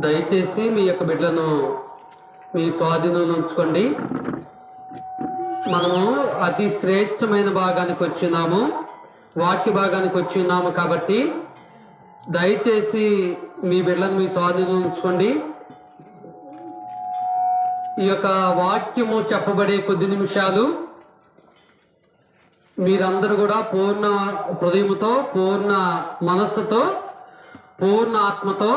దయచేసి మీ యొక్క బిడ్డలను మీ స్వాధీనంలో ఉంచుకోండి. మనము అతి శ్రేష్టమైన భాగానికి వచ్చినాము, వాక్య భాగానికి వచ్చినాము. కాబట్టి దయచేసి మీ బిడ్డలను మీ స్వాధీనంలో ఉంచుకోండి. ఈ యొక్క వాక్యము చెప్పబడే కొద్ది నిమిషాలు మీరందరూ కూడా పూర్ణ హృదయముతో, పూర్ణ మనస్సుతో, పూర్ణ ఆత్మతో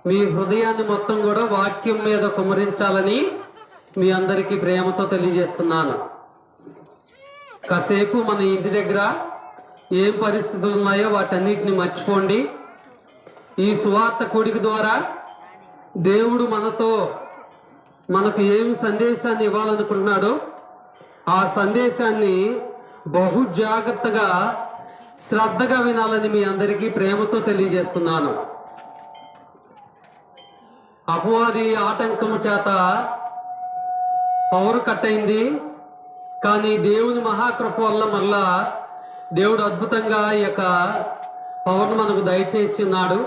మీ హృదయాన్ని మొత్తం కూడా వాక్యం మీద కుమరించాలని మీ అందరికీ ప్రేమతో తెలియజేస్తున్నాను. కాసేపు మన ఇంటి దగ్గర ఏం పరిస్థితులు ఉన్నాయో వాటన్నిటిని మర్చిపోండి. ఈ సువార్త కూడిక ద్వారా దేవుడు మనకు ఏమి సందేశాన్ని ఇవ్వాలనుకుంటున్నాడో ఆ సందేశాన్ని బహు జాగ్రత్తగా శ్రద్ధగా వినాలని మీ అందరికీ ప్రేమతో తెలియజేస్తున్నాను. అపవాది ఆటంకము చేత పవర్ కట్ అయింది. కానీ దేవుని మహాకృప వల్ల మళ్ళా దేవుడు అద్భుతంగా ఈ యొక్క పవర్ను మనకు దయచేసి ఉన్నాడు.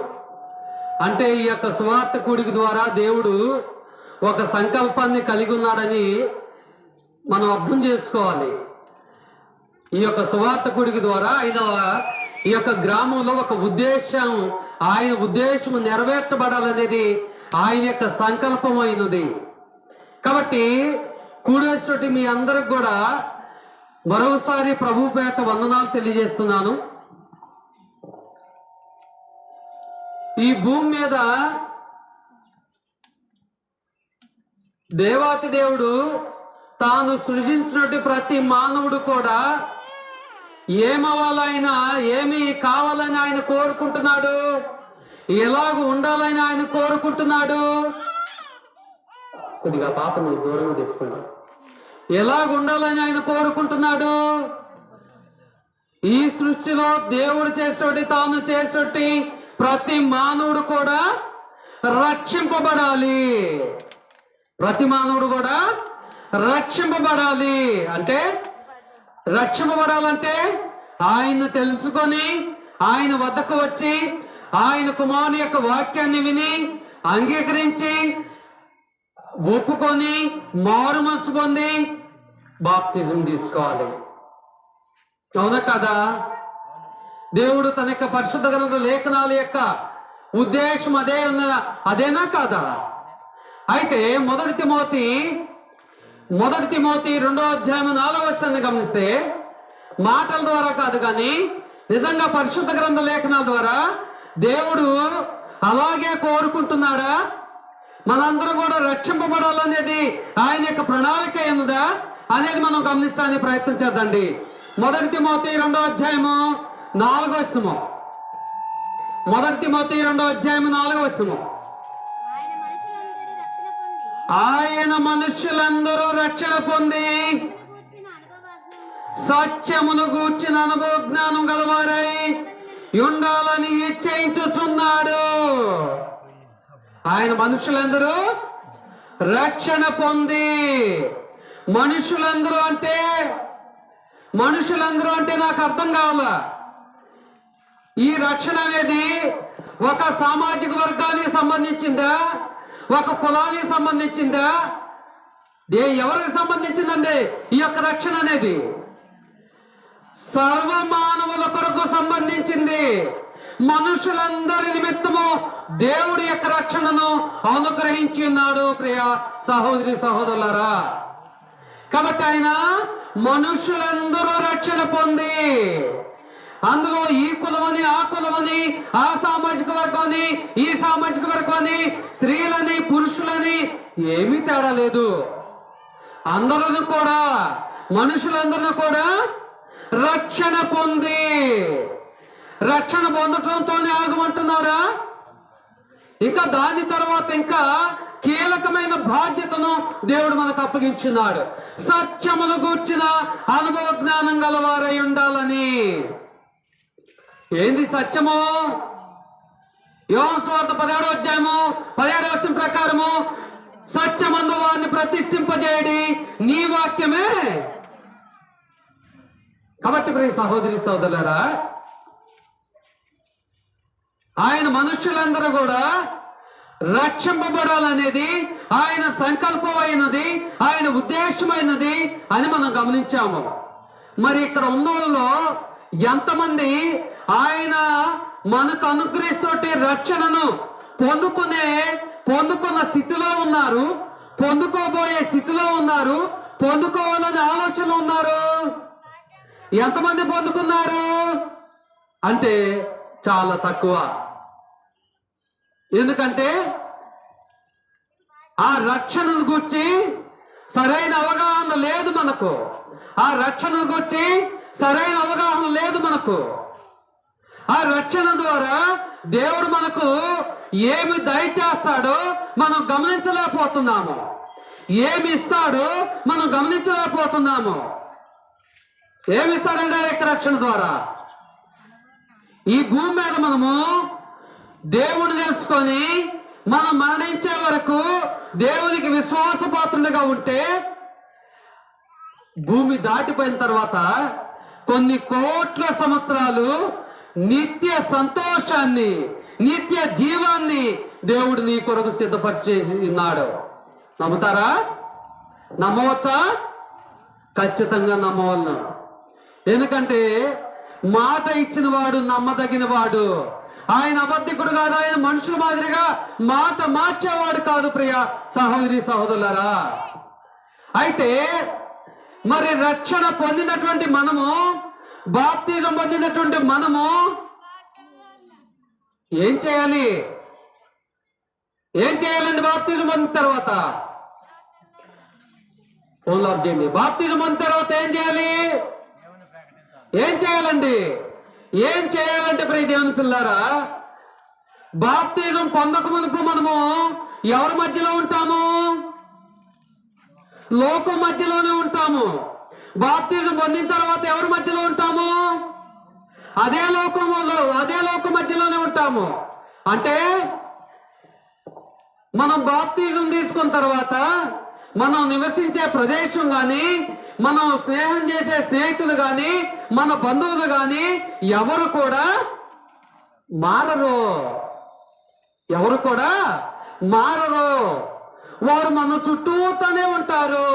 అంటే ఈ యొక్క సువార్త కూడిక ద్వారా దేవుడు ఒక సంకల్పాన్ని కలిగి ఉన్నాడని మనం అర్థం చేసుకోవాలి. ఈ యొక్క సువార్త కూడిక ద్వారా ఈ యొక్క గ్రామంలో ఒక ఆయన ఉద్దేశం నెరవేర్చబడాలనేది ఆయన యొక్క సంకల్పం అయినది. కాబట్టి కూడేశ్వటి మీ అందరికి కూడా మరోసారి ప్రభుపేట వందనాలు తెలియజేస్తున్నాను. ఈ భూమి మీద దేవాతి దేవుడు తాను సృజించినట్టు ప్రతి మానవుడు కూడా ఏమవ్వాలైనా, ఏమి కావాలని ఆయన కోరుకుంటున్నాడు, ఎలాగ ఉండాలని ఆయన కోరుకుంటున్నాడు. కొద్దిగా పాపను దూరంగా తీసుకున్నాడు. ఎలాగ ఉండాలని ఆయన కోరుకుంటున్నాడు. ఈ సృష్టిలో దేవుడు చేసేటి, తాను చేసేటి ప్రతి మానవుడు కూడా రక్షింపబడాలి. ప్రతి మానవుడు కూడా రక్షింపబడాలి. అంటే రక్షింపబడాలంటే ఆయన్ను తెలుసుకొని ఆయన వద్దకు వచ్చి ఆయన కుమారుని యొక్క వాక్యాన్ని విని అంగీకరించి ఒప్పుకొని మారు మనసు పొంది బాప్తిజం తీసుకోవాలి. అవునా కదా? దేవుడు తన యొక్క పరిశుద్ధ గ్రంథ లేఖనాల యొక్క ఉద్దేశం అదేనా కాదా? అయితే మొదటి తిమోతి 2వ అధ్యాయం 4వ వచనాన్ని గమనిస్తే మాటల ద్వారా కాదు కానీ నిజంగా పరిశుద్ధ గ్రంథ లేఖనాల ద్వారా దేవుడు అలాగే కోరుకుంటున్నాడా? మనందరం కూడా రక్షింపబడాలనేది ఆయన యొక్క ప్రణాళిక ఏందా అనేది మనం గమనించడానికి ప్రయత్నం చేద్దండి. మొదటి తిమోతి 2వ అధ్యాయము 4వ వచనము. మొదటి తిమోతి 2వ అధ్యాయం 4వ వచనము. ఆయన మనుషులందరూ రక్షణ పొంది సత్యమును గూర్చిన అనుభవ జ్ఞానం గలవారై ఉండాలని నిశ్చయించుచున్నాడు. ఆయన మనుషులందరూ రక్షణ పొంది, మనుషులందరూ అంటే నాకు అర్థం కావాలా? ఈ రక్షణ అనేది ఒక సామాజిక వర్గానికి సంబంధించిందా, ఒక కులానికి సంబంధించిందా, ఎవరికి సంబంధించిందండి? ఈ యొక్క రక్షణ అనేది సర్వమానవుల కొరకు సంబంధించింది. మనుషులందరి నిమిత్తము దేవుడి యొక్క రక్షణను అనుగ్రహించి ఉన్నాడు. ప్రియ సహోదరి సహోదరులారా, కాబట్టి ఆయన మనుషులందరూ రక్షణ పొంది, అందులో ఈ కులమని, ఆ కులమని, ఆ సామాజిక వర్గాన్ని, ఈ సామాజిక వర్గాన్ని, స్త్రీలని, పురుషులని ఏమీ తేడా లేదు. అందరూ కూడా, మనుషులందరూ కూడా రక్షణ పొంది, రక్షణ పొందటంతోనే ఆగమంటున్నారా? ఇంకా దాని తర్వాత ఇంకా కీలకమైన బాధ్యతను దేవుడు మనకు అప్పగించున్నాడు. సత్యమును గూర్చిన అనుభవ జ్ఞానం గలవారై ఉండాలని. ఏంది సత్యము? యోహాను సువార్త 17వ అధ్యాయము 17వ వచనం ప్రకారము సత్యమందు వారిని ప్రతిష్ఠింపజేయడి నీ వాక్యమే. కాబట్టి ప్రియ సహోదరి సోదరులారా, ఆయన మనుష్యులందరూ కూడా రక్షింపబడాలనేది ఆయన సంకల్పమైనది, ఆయన ఉద్దేశమైనది అని మనం గమనించాము. మరి ఇక్కడ ఉన్న వాళ్ళలో ఎంతమంది ఆయన మనకు అనుగ్రహిస్తోటి రక్షణను పొందుకున్న స్థితిలో ఉన్నారు, పొందుకోబోయే స్థితిలో ఉన్నారు, పొందుకోవాలని ఆలోచన ఉన్నారు? ఎంతమంది పొందుకున్నారు అంటే చాలా తక్కువ. ఎందుకంటే ఆ రక్షణను గురించి సరైన అవగాహన లేదు మనకు. ఆ రక్షణను గురించి సరైన అవగాహన లేదు మనకు. ఆ రక్షణ ద్వారా దేవుడు మనకు ఏమి దయచేస్తాడో మనం గమనించలేకపోతున్నాము, ఏమి ఇస్తాడో మనం గమనించలేకపోతున్నాము. ఏమి ఇస్తాడంటే రక్షణ ద్వారా ఈ భూమి మీద మనము దేవుని తెలుసుకొని మనం మరణించే వరకు దేవునికి విశ్వాసపాత్రులుగా ఉంటే, భూమి దాటిపోయిన తర్వాత కొన్ని కోట్ల సంవత్సరాలు నిత్య సంతోషాన్ని, నిత్య జీవాన్ని దేవుడు నీ కొరకు సిద్ధపరిచేసి ఉన్నాడు. నమ్ముతారా? నమ్మవచ్చా? ఖచ్చితంగా నమ్మవలను. ఎందుకంటే మాట ఇచ్చిన వాడు నమ్మదగిన వాడు. ఆయన అబద్ధికుడు కాదు, ఆయన మనుషుల మాదిరిగా మాట మార్చేవాడు కాదు. ప్రియ సహోదరి సహోదరులారా, అయితే మరి రక్షణ పొందినటువంటి మనము, బాప్తిజం పొందినటువంటి మనము ఏం చేయాలి? ఏం చేయాలండి? బాప్తిజం పొందిన తర్వాత ఫోన్లో ఆఫ్ చేయండి. బాప్తిజం పొందిన తర్వాత ఏం చేయాలి? ఏం చేయాలండి? ఏం చేయాలంటే ప్రియ దేవుని పిల్లారా, బాప్తిజం పొందక మునుపు మనము ఎవరి మధ్యలో ఉంటాము? లోకం మధ్యలోనే ఉంటాము. బాప్తిజం పొందిన తర్వాత ఎవరి మధ్యలో ఉంటాము? అదే లోకం మధ్యలోనే ఉంటాము. అంటే మనం బాప్తిజం తీసుకున్న తర్వాత మనం నివసించే ప్రదేశం కానీ, మనం స్నేహం చేసే స్నేహితులు కానీ, మన బంధువులు కానీ ఎవరు కూడా మారరు. ఎవరు కూడా మారరు. వారు మన చుట్టూతోనే ఉంటారు.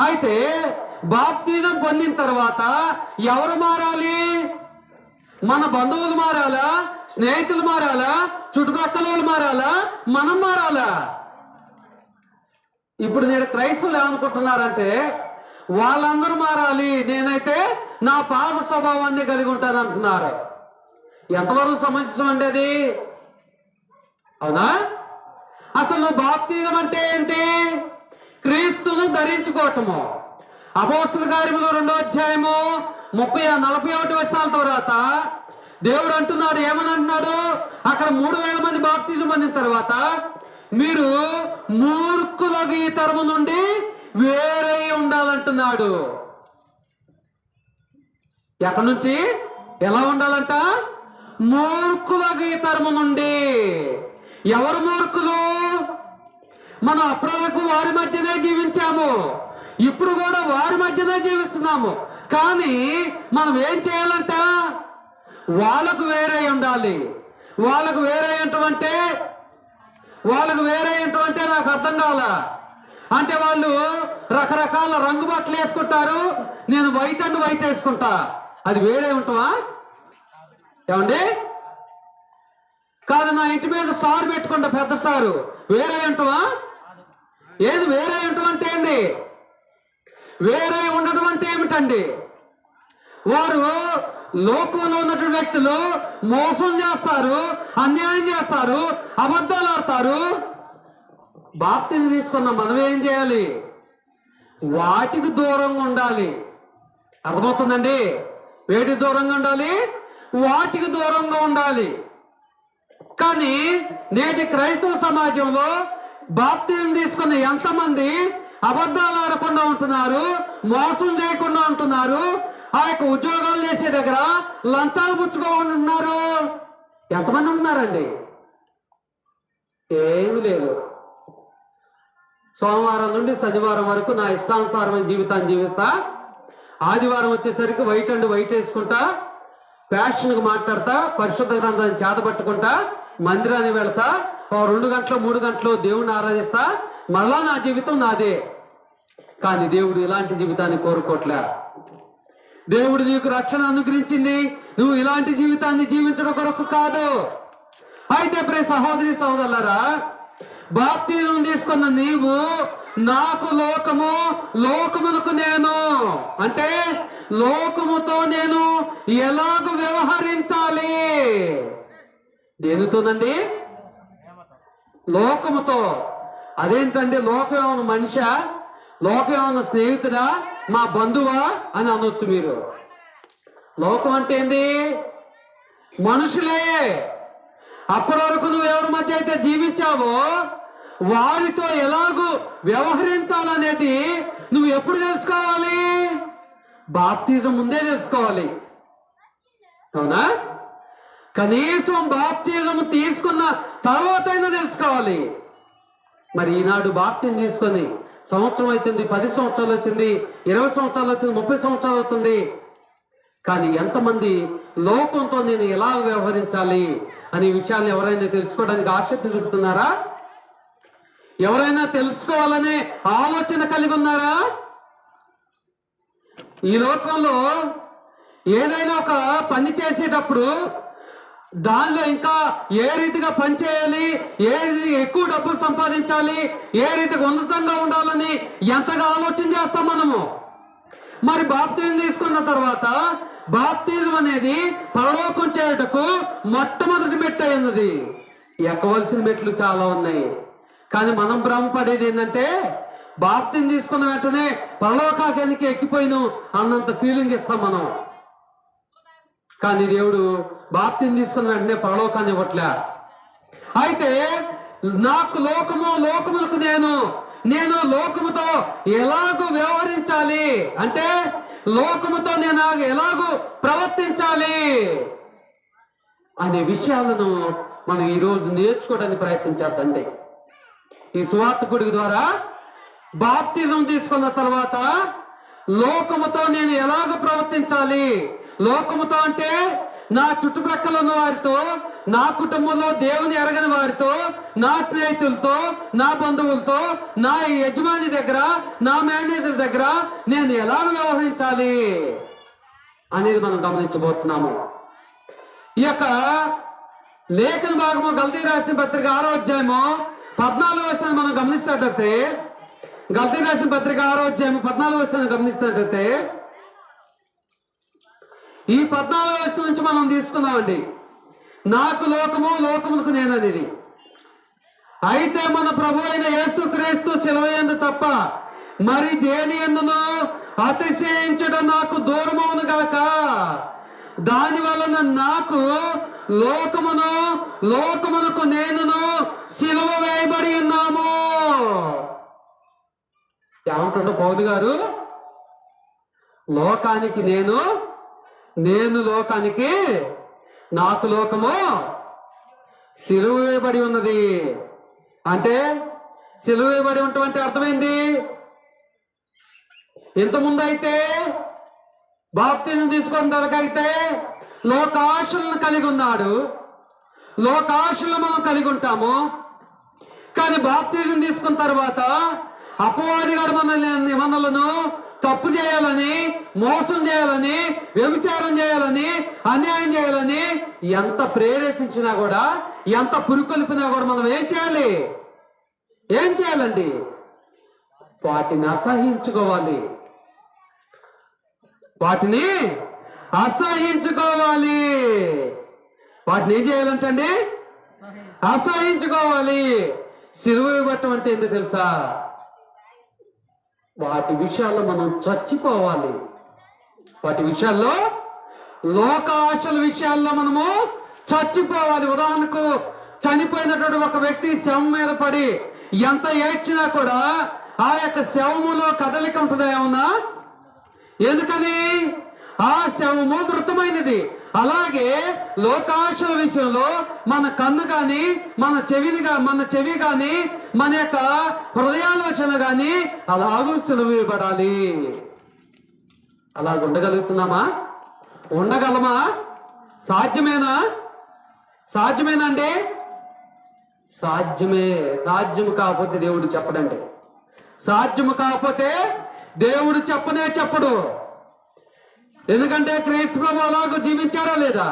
అయితే బాప్తిజం పొందిన తర్వాత ఎవరు మారాలి? మన బంధువులు మారాలా? స్నేహితులు మారాలా? చుట్టుపక్కల వాళ్ళు మారాలా? మనం మారాలా? ఇప్పుడు నేను క్రైస్తవులు ఏమనుకుంటున్నారంటే వాళ్ళందరూ మారాలి, నేనైతే నా పాత స్వభావాన్ని కలిగి ఉంటాను అంటున్నారు. ఎంతవరకు సమంజసం అండి అది? అవునా? అసలు బాప్తిజం అంటే ఏంటి? క్రీస్తును ధరించుకోవటము. అపోస్తలుల కార్యములు 2వ అధ్యాయము 40-41 వచనాల తర్వాత దేవుడు అంటున్నాడు, ఏమని అంటున్నాడు? అక్కడ 3000 మంది బాప్తిజం పొందిన తర్వాత మీరు మూర్ఖులకు ఈ తరము నుండి వేరై ఉండాలంటున్నాడు. ఎక్కడి నుంచి? ఎలా ఉండాలంట? మూర్ఖులకు ఈ తరము నుండి. ఎవరు మూర్ఖులు? మనం అప్పటివరకు వారి మధ్యనే జీవించాము, ఇప్పుడు కూడా వారి మధ్యనే జీవిస్తున్నాము. కానీ మనం ఏం చేయాలంట? వాళ్ళకు వేరే ఉండాలి. వాళ్ళకు వేరే ఏంటంటే నాకు అర్థం కావాలా? అంటే వాళ్ళు రకరకాల రంగు బట్టలు వేసుకుంటారు, నేను వైట్ అండ్ వైట్ వేసుకుంటా. అది వేరే ఉంటావా? ఏమండి? కాదు, నా ఇంటి మీద స్టార్ పెట్టుకుంటా, పెద్ద స్టారు. వేరే ఉంటావా? ఏది వేరే ఉండటం అంటే ఏంది? వేరే ఉండటం అంటే ఏమిటండి? వారు లోకంలో ఉన్నటువంటి వ్యక్తులు మోసం చేస్తారు, అన్యాయం చేస్తారు, అబద్ధాలు ఆడతారు. బాప్తిజం తీసుకున్న మనం ఏం చేయాలి? వాటికి దూరంగా ఉండాలి. అర్థమవుతుందండి? వేటికి దూరంగా ఉండాలి? వాటికి దూరంగా ఉండాలి. కానీ నేటి క్రైస్తవ సమాజంలో బాప్తిజం తీసుకున్న ఎంతమంది అబద్ధాలు ఆడకుండా ఉంటున్నారు, మోసం చేయకుండా ఉంటున్నారు, ఆ యొక్క ఉద్యోగాలు చేసే దగ్గర లంచాలు పుచ్చుకోకుండా ఎంతమంది ఉన్నారండి? ఏమి లేదు. సోమవారం నుండి శనివారం వరకు నా ఇష్టానుసారమైన జీవితాన్ని జీవిస్తా, ఆదివారం వచ్చేసరికి వైట్ అండ్ వైట్ వేసుకుంటా, ఫ్యాషన్కి మాట్లాడతా, పరిశుద్ధ గ్రంథాన్ని చేతపట్టుకుంటా, మందిరానికి వెళ్తా, 2 గంటలు 3 గంటలు దేవుణ్ణి ఆరాధిస్తా, మళ్ళా నా జీవితం నాదే. కానీ దేవుడు ఇలాంటి జీవితాన్ని కోరుకోవట్లే. దేవుడు నీకు రక్షణ అనుగ్రహించింది నువ్వు ఇలాంటి జీవితాన్ని జీవించడం కొరకు కాదు. అయితే ప్రియ సహోదరి సహోదరులారా, బాప్తిజం తీసుకున్న నీవు నాకు లోకము, లోకమునకు నేను, అంటే లోకముతో నేను ఎలాగ వ్యవహరించాలి? దేనితోనండి? లోకముతో. అదేంటండి? లోకం ఏమైనా మనిషా? లోకం ఏమైనా స్నేహితుడా, మా బంధువా అని అనొచ్చు మీరు. లోకం అంటే ఏంది? మనుషులే. అప్పటి వరకు నువ్వు ఎవరి మధ్య అయితే జీవించావో వారితో ఎలాగూ వ్యవహరించాలనేది నువ్వు ఎప్పుడు తెలుసుకోవాలి? బాప్తిజం ముందే తెలుసుకోవాలి. అవునా? కనీసం బాప్తిజం తీసుకున్న తర్వాతైనా తెలుసుకోవాలి. మరి ఈనాడు బాప్తిజం తీసుకొని సంవత్సరం అవుతుంది, 10 సంవత్సరాలు అవుతుంది, 20 సంవత్సరాలు అవుతుంది, 30 సంవత్సరాలు అవుతుంది. కానీ ఎంతమంది లోకంతో నేను ఎలా వ్యవహరించాలి అనే విషయాన్ని ఎవరైనా తెలుసుకోవడానికి ఆసక్తి చూపుతున్నారా? ఎవరైనా తెలుసుకోవాలనే ఆలోచన కలిగి ఉన్నారా? ఈ లోకంలో ఏదైనా ఒక పని చేసేటప్పుడు దానిలో ఇంకా ఏ రీతిగా పని చేయాలి, ఏ రీతి ఎక్కువ డబ్బులు సంపాదించాలి, ఏ రీతిగా ఉన్నతంగా ఉండాలని ఎంతగా ఆలోచన చేస్తాం మనము. మరి బాప్తిజం తీసుకున్న తర్వాత బాప్తిజం అనేది పరలోకం చేయుటకు మొట్టమొదటి మెట్టు అయినది. ఎక్కవలసిన మెట్లు చాలా ఉన్నాయి. కానీ మనం భ్రమపడేది ఏంటంటే బాప్తిజం తీసుకున్న వెంటనే పరలోకానికి ఎక్కిపోయిను అన్నంత ఫీలింగ్ ఇస్తాం మనం. కానీ దేవుడు బాప్తిజం తీసుకున్న వెంటనే పరలోకాన్ని ఇవ్వట్లే. అయితే నాకు లోకము, లోకములకు నేను, నేను లోకముతో ఎలాగూ వ్యవహరించాలి, అంటే లోకముతో నేను ఎలాగూ ప్రవర్తించాలి అనే విషయాలను మనం ఈరోజు నేర్చుకోవడానికి ప్రయత్నించేద్దండి. ఈ సువార్తికుడి ద్వారా బాప్తిజం తీసుకున్న తర్వాత లోకముతో నేను ఎలాగ ప్రవర్తించాలి. లోకముతో అంటే నా చుట్టుప్రక్కల ఉన్న వారితో, నా కుటుంబంలో దేవుని ఎరగని వారితో, నా స్నేహితులతో, నా బంధువులతో, నా యజమాని దగ్గర, నా మేనేజర్ దగ్గర నేను ఎలా వ్యవహరించాలి అనేది మనం గమనించబోతున్నాము. ఈ యొక్క లేఖన భాగము గల్తీ రాసిన పత్రిక 6వ అధ్యాయము 14వ వచనాన్ని మనం గమనిస్తున్నట్లయితే, గల్తీ రాసిన పత్రిక 6వ అధ్యాయము 14వ వచనాన్ని గమనిస్తున్నట్లయితే, ఈ 14వ వచనం నుంచి మనం తీసుకున్నామండి. నాకు లోకము, లోకములకు నేను అనేది. అయితే మన ప్రభు అయిన యేసుక్రీస్తు శిలువయందు తప్ప మరి దేని యందును అతిశయించడం నాకు దూరమవును గాక. దాని వలన నాకు లోకమును, లోకమునకు నేనును సిలువ వేయబడి ఉన్నాము. ఏమంటాడు పౌలు గారు? లోకానికి నేను, నేను లోకానికి, నాకు లోకము సిలువ వేయబడి ఉన్నది. అంటే సిలువ వేయబడి ఉండటం అర్థమైంది. ఇంతకుముందు అయితే బాప్తిజం తీసుకున్న తరకైతే లోకాశలను కలిగి ఉన్నాడు. లోకాశలు మనం కలిగి ఉంటాము. కానీ బాప్తిజం తీసుకున్న తర్వాత అపవాది గారు మనలను తప్పు చేయాలని, మోసం చేయాలని, వ్యభిచారం చేయాలని, అన్యాయం చేయాలని ఎంత ప్రేరేపించినా కూడా, ఎంత పురుకొల్పినా కూడా మనం ఏం చేయాలి? ఏం చేయాలండి? వాటిని అసహించుకోవాలి. వాటిని అసహించుకోవాలి. వాటిని ఏం చేయాలంటండి? అసహించుకోవాలి. సిలువ ఇవ్వటం అంటే ఎందుకు తెలుసా? వాటి విషయాల్లో మనం చచ్చిపోవాలి. వాటి విషయాల్లో, లోక ఆశల విషయాల్లో మనము చచ్చిపోవాలి. ఉదాహరణకు చనిపోయినటువంటి ఒక వ్యక్తి శవం మీద పడి ఎంత ఏడ్చినా కూడా ఆ యొక్క శవములో కదలిక ఉంటుందా ఏమన్నా? ఎందుకని? ఆ శవము మృతమైనది. అలాగే లోకాశల విషయంలో మన కన్ను కానీ, మన చెవి కానీ, మన యొక్క హృదయాలోచన కానీ అలాగూ సిలువేయబడాలి. అలాగ ఉండగలుగుతున్నామా? ఉండగలమా? సాధ్యమేనా? సాధ్యమేనండి? సాధ్యము కాకపోతే దేవుడు చెప్పడండి. సాధ్యము కాకపోతే దేవుడు చెప్పడు. ఎందుకంటే క్రైస్తవ అలాగ జీవించారా లేదా?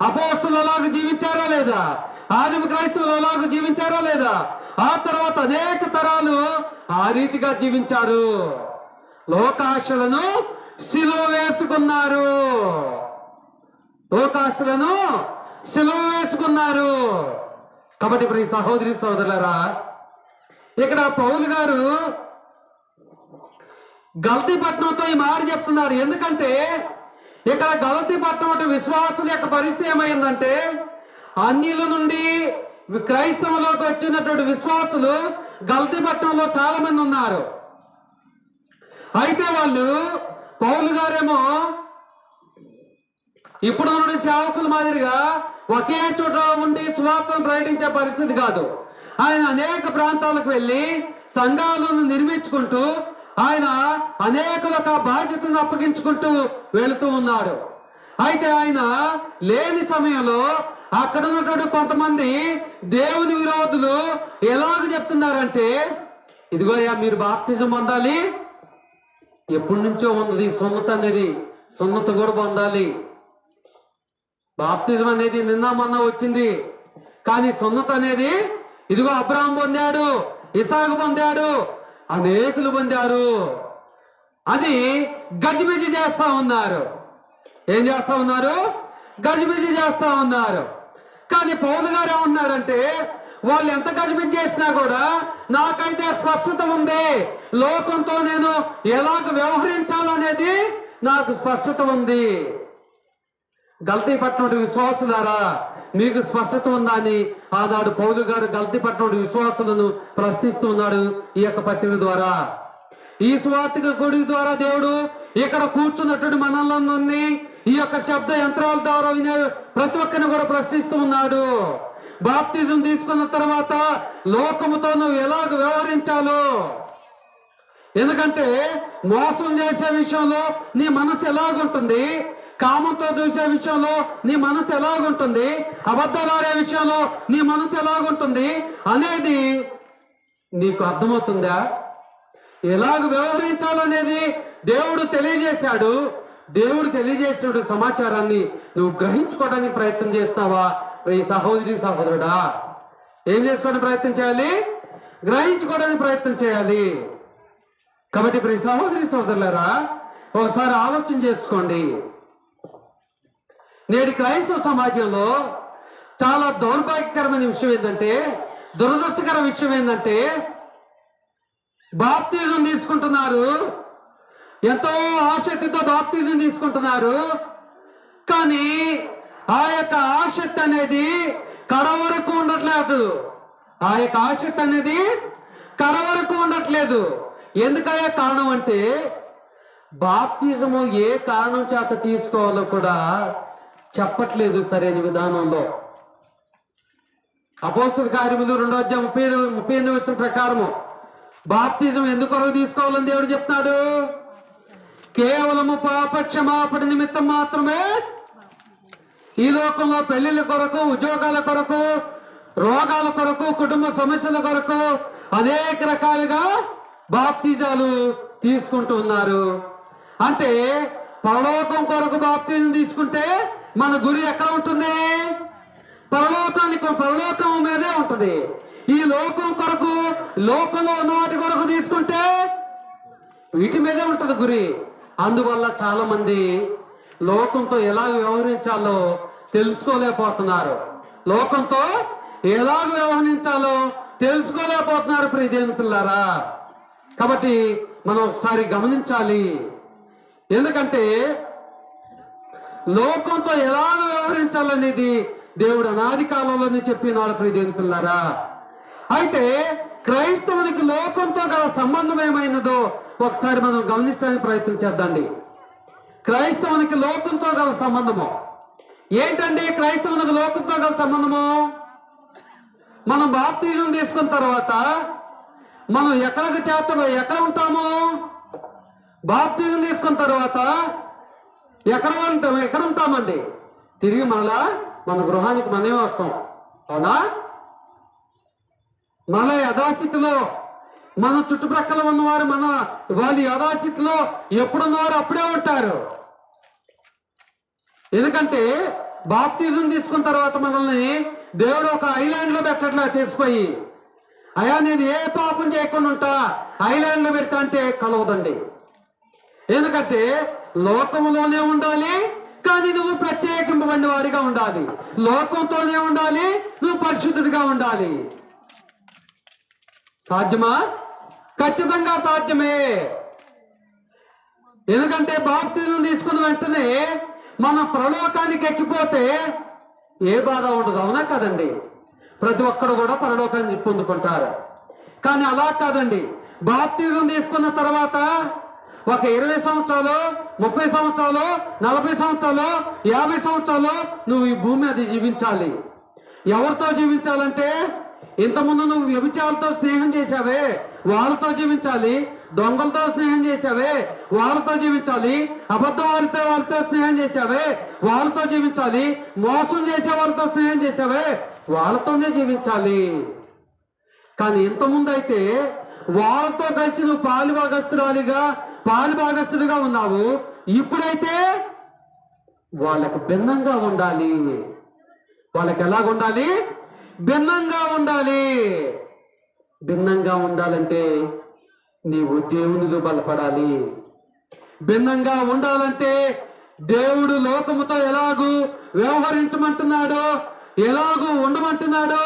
అపోస్తులు అలాగ జీవించారా లేదా? ఆదిమ క్రైస్తవులు అలాగ జీవించారా లేదా? ఆ తర్వాత అనేక తరాలు ఆ రీతిగా జీవించారు. లోకాశలను సిలువ వేసుకున్నారు. కాబట్టి ఇప్పుడు ఈ సహోదరి సోదరులారా, ఇక్కడ పౌలు గారు గలతీ పట్టణంతో ఈ మాట చెప్తున్నారు. ఎందుకంటే ఇక్కడ గలతీ పట్టణం విశ్వాసుల యొక్క పరిస్థితి ఏమైందంటే, అన్యుల నుండి క్రైస్తవులోకి వచ్చినటువంటి విశ్వాసులు గలతీ పట్టణంలో చాలా మంది ఉన్నారు. అయితే వాళ్ళు పౌలు గారేమో ఇప్పుడు నుండి సేవకుల మాదిరిగా ఒకే చోట ఉండి సువార్తను ప్రకటించే పరిస్థితి కాదు. ఆయన అనేక ప్రాంతాలకు వెళ్ళి సంఘాలను నిర్మించుకుంటూ ఆయన అనేకులకు ఆ బాధ్యతను అప్పగించుకుంటూ వెళుతూ ఉన్నాడు. అయితే ఆయన లేని సమయంలో అక్కడ ఉన్నటువంటి కొంతమంది దేవుని విరోధులు ఎలాగ చెప్తున్నారంటే, ఇదిగోయా మీరు బాప్తిజం పొందాలి, ఎప్పటి నుంచో ఉన్నది సున్నత అనేది, సున్నత కూడా పొందాలి. బాప్తిజం అనేది నిన్న మొన్న వచ్చింది, కానీ సున్నత అనేది ఇదిగో అబ్రహాం పొందాడు, ఇసాకు పొందాడు, అనేకులు పొందారు అని గజిబిజి చేస్తా ఉన్నారు. ఏం చేస్తా ఉన్నారు? గజిబిజి చేస్తా ఉన్నారు. కానీ పౌలు గారు ఏమన్నారంటే, వాళ్ళు ఎంత గజిబిజి చేసినా కూడా నాకైతే స్పష్టత ఉంది, లోకంతో నేను ఎలాగ వ్యవహరించాలనేది నాకు స్పష్టత ఉంది. గలతీ పట్టణం విశ్వాసులారా, మీకు స్పష్టత ఉందా అని ఆనాడు పౌలు గారు గలతీ పట్టణం విశ్వాసులను ప్రశ్నిస్తూ ఉన్నాడు ఈ యొక్క పత్రిక ద్వారా. ఈ స్వార్థిక కొడి ద్వారా దేవుడు ఇక్కడ కూర్చున్నటువంటి మనల్ని ఈ యొక్క శబ్ద యంత్రాల ద్వారా వినే ప్రతి ఒక్కరిని కూడా ప్రశ్నిస్తూ ఉన్నాడు. బాప్తిజం తీసుకున్న తర్వాత లోకముతో నువ్వు ఎలాగ వ్యవహరించాలో, ఎందుకంటే మోసం చేసే విషయంలో నీ మనసు ఎలాగుంటుంది, కామంతో చూసే విషయంలో నీ మనసు ఎలాగుంటుంది, అబద్ధాలు ఆడే విషయంలో నీ మనసు ఎలాగుంటుంది అనేది నీకు అర్థమవుతుందా? ఎలాగ వ్యవహరించాలనేది దేవుడు తెలియజేశాడు. దేవుడు తెలియజేసిన సమాచారాన్ని నువ్వు గ్రహించుకోవడానికి ప్రయత్నం చేస్తావా? ఈ సహోదరి సహోదరుడా, ఏం చేసుకోవడానికి ప్రయత్నం చేయాలి? గ్రహించుకోవడానికి ప్రయత్నం చేయాలి. కాబట్టి ఇప్పుడు ఈ సహోదరి సహోదరులారా, ఒకసారి ఆలోచన చేసుకోండి. నేటి క్రైస్తవ సమాజంలో చాలా దౌర్భాగ్యకరమైన విషయం ఏంటంటే, దురదృష్టకర విషయం ఏంటంటే, బాప్తిజం తీసుకుంటున్నారు, ఎంతో ఆసక్తితో బాప్తిజం తీసుకుంటున్నారు, కానీ ఆ యొక్క ఆసక్తి అనేది కడ వరకు ఉండట్లేదు. ఆ యొక్క ఆసక్తి అనేది కడ వరకు ఉండట్లేదు. ఎందుకయ్యా కారణం అంటే, బాప్తిజము ఏ కారణం చేత తీసుకోవాలో కూడా చెప్పట్లేదు సరైన విధానంలో. అపోస్తల కార్యములు 2:38 ప్రకారము బాప్తిజం ఎందుకొరకు తీసుకోవాలని దేవుడు చెప్తాడు? కేవలము పాపక్షమాపణ నిమిత్తం మాత్రమే. ఈ లోకంలో పెళ్లిళ్ళ కొరకు, ఉద్యోగాల కొరకు, రోగాల కొరకు, కుటుంబ సమస్యల కొరకు అనేక రకాలుగా బాప్తిజాలు తీసుకుంటూ ఉన్నారు. అంటే పరలోకం కొరకు బాప్తిజం తీసుకుంటే మన గురి ఎక్కడ ఉంటుంది? పరలోకం మీదే ఉంటుంది. ఈ లోకం కొరకు, లోకంలో ఉన్న వాటి కొరకు తీసుకుంటే వీటి మీదే ఉంటుంది గురి. అందువల్ల చాలా మంది లోకంతో ఎలా వ్యవహరించాలో తెలుసుకోలేకపోతున్నారు. లోకంతో ఎలాగ వ్యవహరించాలో తెలుసుకోలేకపోతున్నారు ప్రియదేవుని పిల్లారా. కాబట్టి మనం ఒకసారి గమనించాలి. ఎందుకంటే లోకంతో ఎలాగ వ్యవహరించాలనేది దేవుడు అనాది కాలంలోనే చెప్పినాడు ప్రియదేవుని పిల్లారా. అయితే క్రైస్తవునికి లోకంతో గల సంబంధం ఏమైనదో ఒకసారి మనం గమనించడానికి ప్రయత్నం చేద్దండి. క్రైస్తవునికి లోకంతో గల సంబంధము ఏంటండి? క్రైస్తవునికి లోకంతో గల సంబంధము, మనం బాప్తిజం తీసుకున్న తర్వాత మనం ఎక్కడ ఉంటాము? బాప్తిజం తీసుకున్న తర్వాత ఎక్కడ ఉంటామండి? తిరిగి మళ్ళా మన గృహానికి మనమే వస్తాం, అవునా? మన యథాస్థితిలో, మన చుట్టుప్రక్కల ఉన్నవారు వాళ్ళు యథాస్థితిలో ఎప్పుడున్నవారు అప్పుడే ఉంటారు. ఎందుకంటే బాప్తిజం తీసుకున్న తర్వాత మనల్ని దేవుడు ఒక ఐలాండ్ లో పెట్టట్లా తీసుకుపోయి, అయ్యా నేను ఏ పాపం చేయకుండా ఉంటా ఐలాండ్ లో పెడతా అంటే కలవదండి. ఎందుకంటే లోకంలోనే ఉండాలి, కానీ నువ్వు ప్రత్యేకింపబడిన వాడిగా ఉండాలి. లోకంతోనే ఉండాలి, నువ్వు పరిశుద్ధుడిగా ఉండాలి. సాధ్యమా? ఖచ్చితంగా సాధ్యమే. ఎందుకంటే బాప్తిజం తీసుకున్న వెంటనే మనం పరలోకానికి ఎక్కిపోతే ఏ బాధ ఉండదు, అవునా కదండి? ప్రతి ఒక్కరు కూడా పరలోకాన్ని పొందుకుంటారు. కానీ అలా కాదండి. బాప్తిజం తీసుకున్న తర్వాత ఒక 20 సంవత్సరాలు, 30 సంవత్సరాలు, 40 సంవత్సరాలు, 50 సంవత్సరాలు నువ్వు ఈ భూమి మీద జీవించాలి. ఎవరితో జీవించాలంటే, ఇంతకుముందు నువ్వు వ్యభిచారులతో స్నేహం చేశావే వాళ్ళతో జీవించాలి, దొంగలతో స్నేహం చేశావే వాళ్ళతో జీవించాలి, వాళ్ళతో స్నేహం చేశావే వాళ్ళతో జీవించాలి, మోసం చేసే వాళ్ళతో స్నేహం చేశావే వాళ్ళతోనే జీవించాలి. కానీ ఇంతకుముందు అయితే వాళ్ళతో కలిసి నువ్వు పాలుభాగస్తుడిగా ఉన్నావు. ఇప్పుడైతే వాళ్ళకు భిన్నంగా ఉండాలి. వాళ్ళకి ఎలాగ ఉండాలి? భిన్నంగా ఉండాలి. భిన్నంగా ఉండాలంటే నీవు దేవునిలో బలపడాలి. భిన్నంగా ఉండాలంటే దేవుడు లోకముతో ఎలాగూ వ్యవహరించమంటున్నాడో, ఎలాగూ ఉండమంటున్నాడో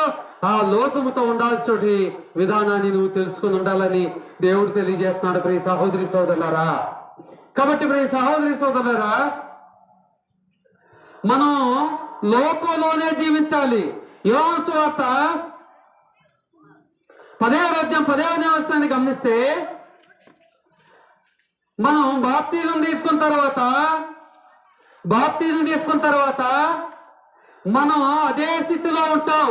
ఆ లోకముతో ఉండాల్సిన విధానాన్ని నువ్వు తెలుసుకుని ఉండాలని దేవుడు తెలియజేస్తున్నాడు. ప్రియ సహోదరి సోదరులారా, కాబట్టి ప్రియ సహోదరి సోదరులారా, మనం లోకంలోనే జీవించాలి. యోహాను సువార్త 10వ అధ్యాయం 10వ వచనాన్ని గమనిస్తే, మనం బాప్తిజం తీసుకున్న తర్వాత మనం అదే స్థితిలో ఉంటాం.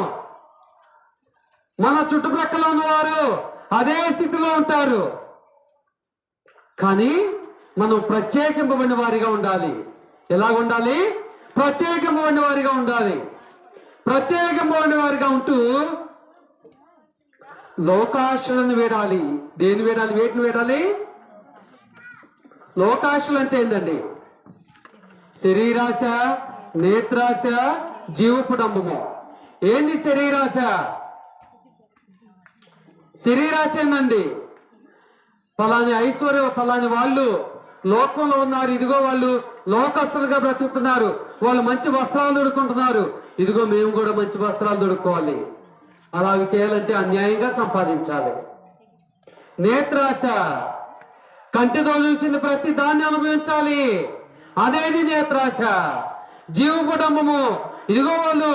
మన చుట్టుప్రక్కల ఉన్నవారు అదే స్థితిలో ఉంటారు. కానీ మనం ప్రత్యేకింపబడిన వారిగా ఉండాలి. ఎలా ఉండాలి? ప్రత్యేకింపబడిన వారిగా ఉండాలి. ప్రత్యేకింపబడిన వారిగా ఉంటూ లోకాశలను వీడాలి. దేని వీడాలి? వేటిని వీడాలి? లోకాశలు అంటే ఏంటండి? శరీరాశ, నేత్రాశ, జీవపుడంబము. ఏంది శరీరాశ? శరీరాశ ఏందండి? ఫలాని ఐశ్వర్యం, ఫలాని వాళ్ళు లోకంలో ఉన్నారు, ఇదిగో వాళ్ళు లోకస్తులుగా బ్రతుకుతున్నారు, వాళ్ళు మంచి వస్త్రాలు దొడుకుంటున్నారు, ఇదిగో మేము కూడా మంచి వస్త్రాలు దొడుక్కోవాలి. అలాగే చేయాలంటే అన్యాయంగా సంపాదించాలి. నేత్రాశ, కంటితో చూసిన ప్రతి దాన్ని అనుభవించాలి, అనేది నేత్రాశ. జీవపుడంబము, ఇదిగో వాళ్ళు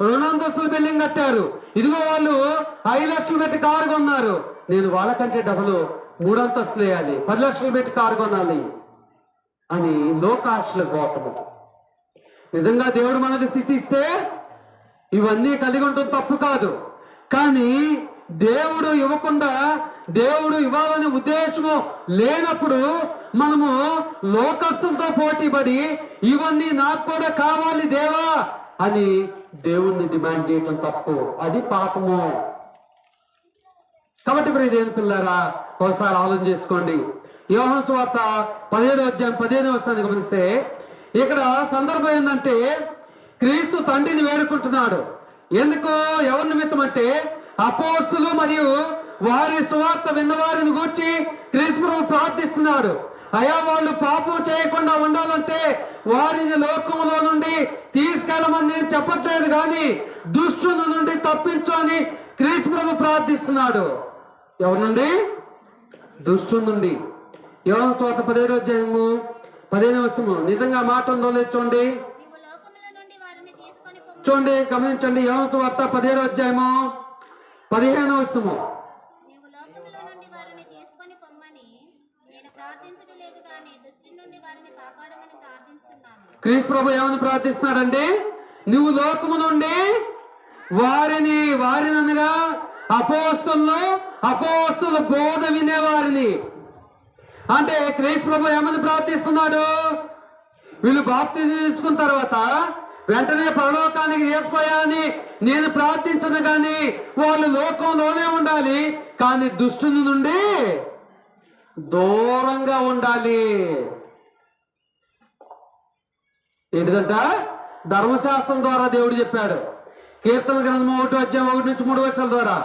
2 అంతస్తుల బిల్డింగ్ కట్టారు, ఇదిగో వాళ్ళు 5 లక్షలు పెట్టి కారు కొన్నారు, నేను వాళ్ళకంటే డబ్బులు 3 అంతస్తులు వేయాలి, 10 లక్షలు పెట్టి కారు కొనాలి అని లోకాశలు పోవటము. నిజంగా దేవుడు మనకు స్థితి ఇస్తే ఇవన్నీ కలిగి ఉండటం తప్పు కాదు. కానీ దేవుడు ఇవ్వకుండా, దేవుడు ఇవ్వాలనే ఉద్దేశము లేనప్పుడు మనము లోకస్తులతో పోటీ పడి ఇవన్నీ నాకు కూడా కావాలి దేవా అని దేవుణ్ణి డిమాండ్ చేయటం తప్పు, అది పాపము. కాబట్టి ప్రియ దేవుని పిల్లారా, ఒకసారి ఆలోచన చేసుకోండి. యోహాను సువార్త 17వ అధ్యాయం 15వ వచనాన్ని గమనిస్తే, ఇక్కడ సందర్భం ఏంటంటే క్రీస్తు తండ్రిని వేడుకుంటున్నాడు. ఎందుకు? ఎవరి నిమిత్తం అంటే అపోస్తులు మరియు వారి సువార్త విన్నవారిని గూర్చి క్రీస్తు ప్రార్థిస్తున్నాడు. అయా, వాళ్ళు పాపం చేయకుండా ఉండాలంటే వారిని లోకంలో నుండి తీసుకెళ్ళమని నేను చెప్పట్లేదు, కానీ దుష్టుల నుండి తప్పించు అని క్రీస్తు ప్రార్థిస్తున్నాడు. ఎవరి నుండి? దుష్టుల నుండి. యోహాను సువార్త 17వ అధ్యాయము 15వ వచనము నిజంగా మాట ఉందో లేదు చూడండి, గమనించండి. యోహాను సువార్త 17వ అధ్యాయము 15వ వచనము, క్రీస్తు ప్రభు ఏమని ప్రార్థిస్తున్నాడండి? నువ్వు లోకము నుండి వారిని అనగా అపోస్తలు బోధ వినేవారిని. అంటే క్రీస్తు ప్రభు ఏమని ప్రార్థిస్తున్నాడు? వీళ్ళు బాప్తిజం తీసుకున్న తర్వాత వెంటనే పరలోకానికి చేసిపోయాని నేను ప్రార్థించను కానీ వాళ్ళు లోకంలోనే ఉండాలి, కానీ దుష్టుని నుండి దూరంగా ఉండాలి. ఏంటిదంట? ధర్మశాస్త్రం ద్వారా దేవుడు చెప్పాడు. కీర్తన గ్రంథం 1:1-3 ద్వారా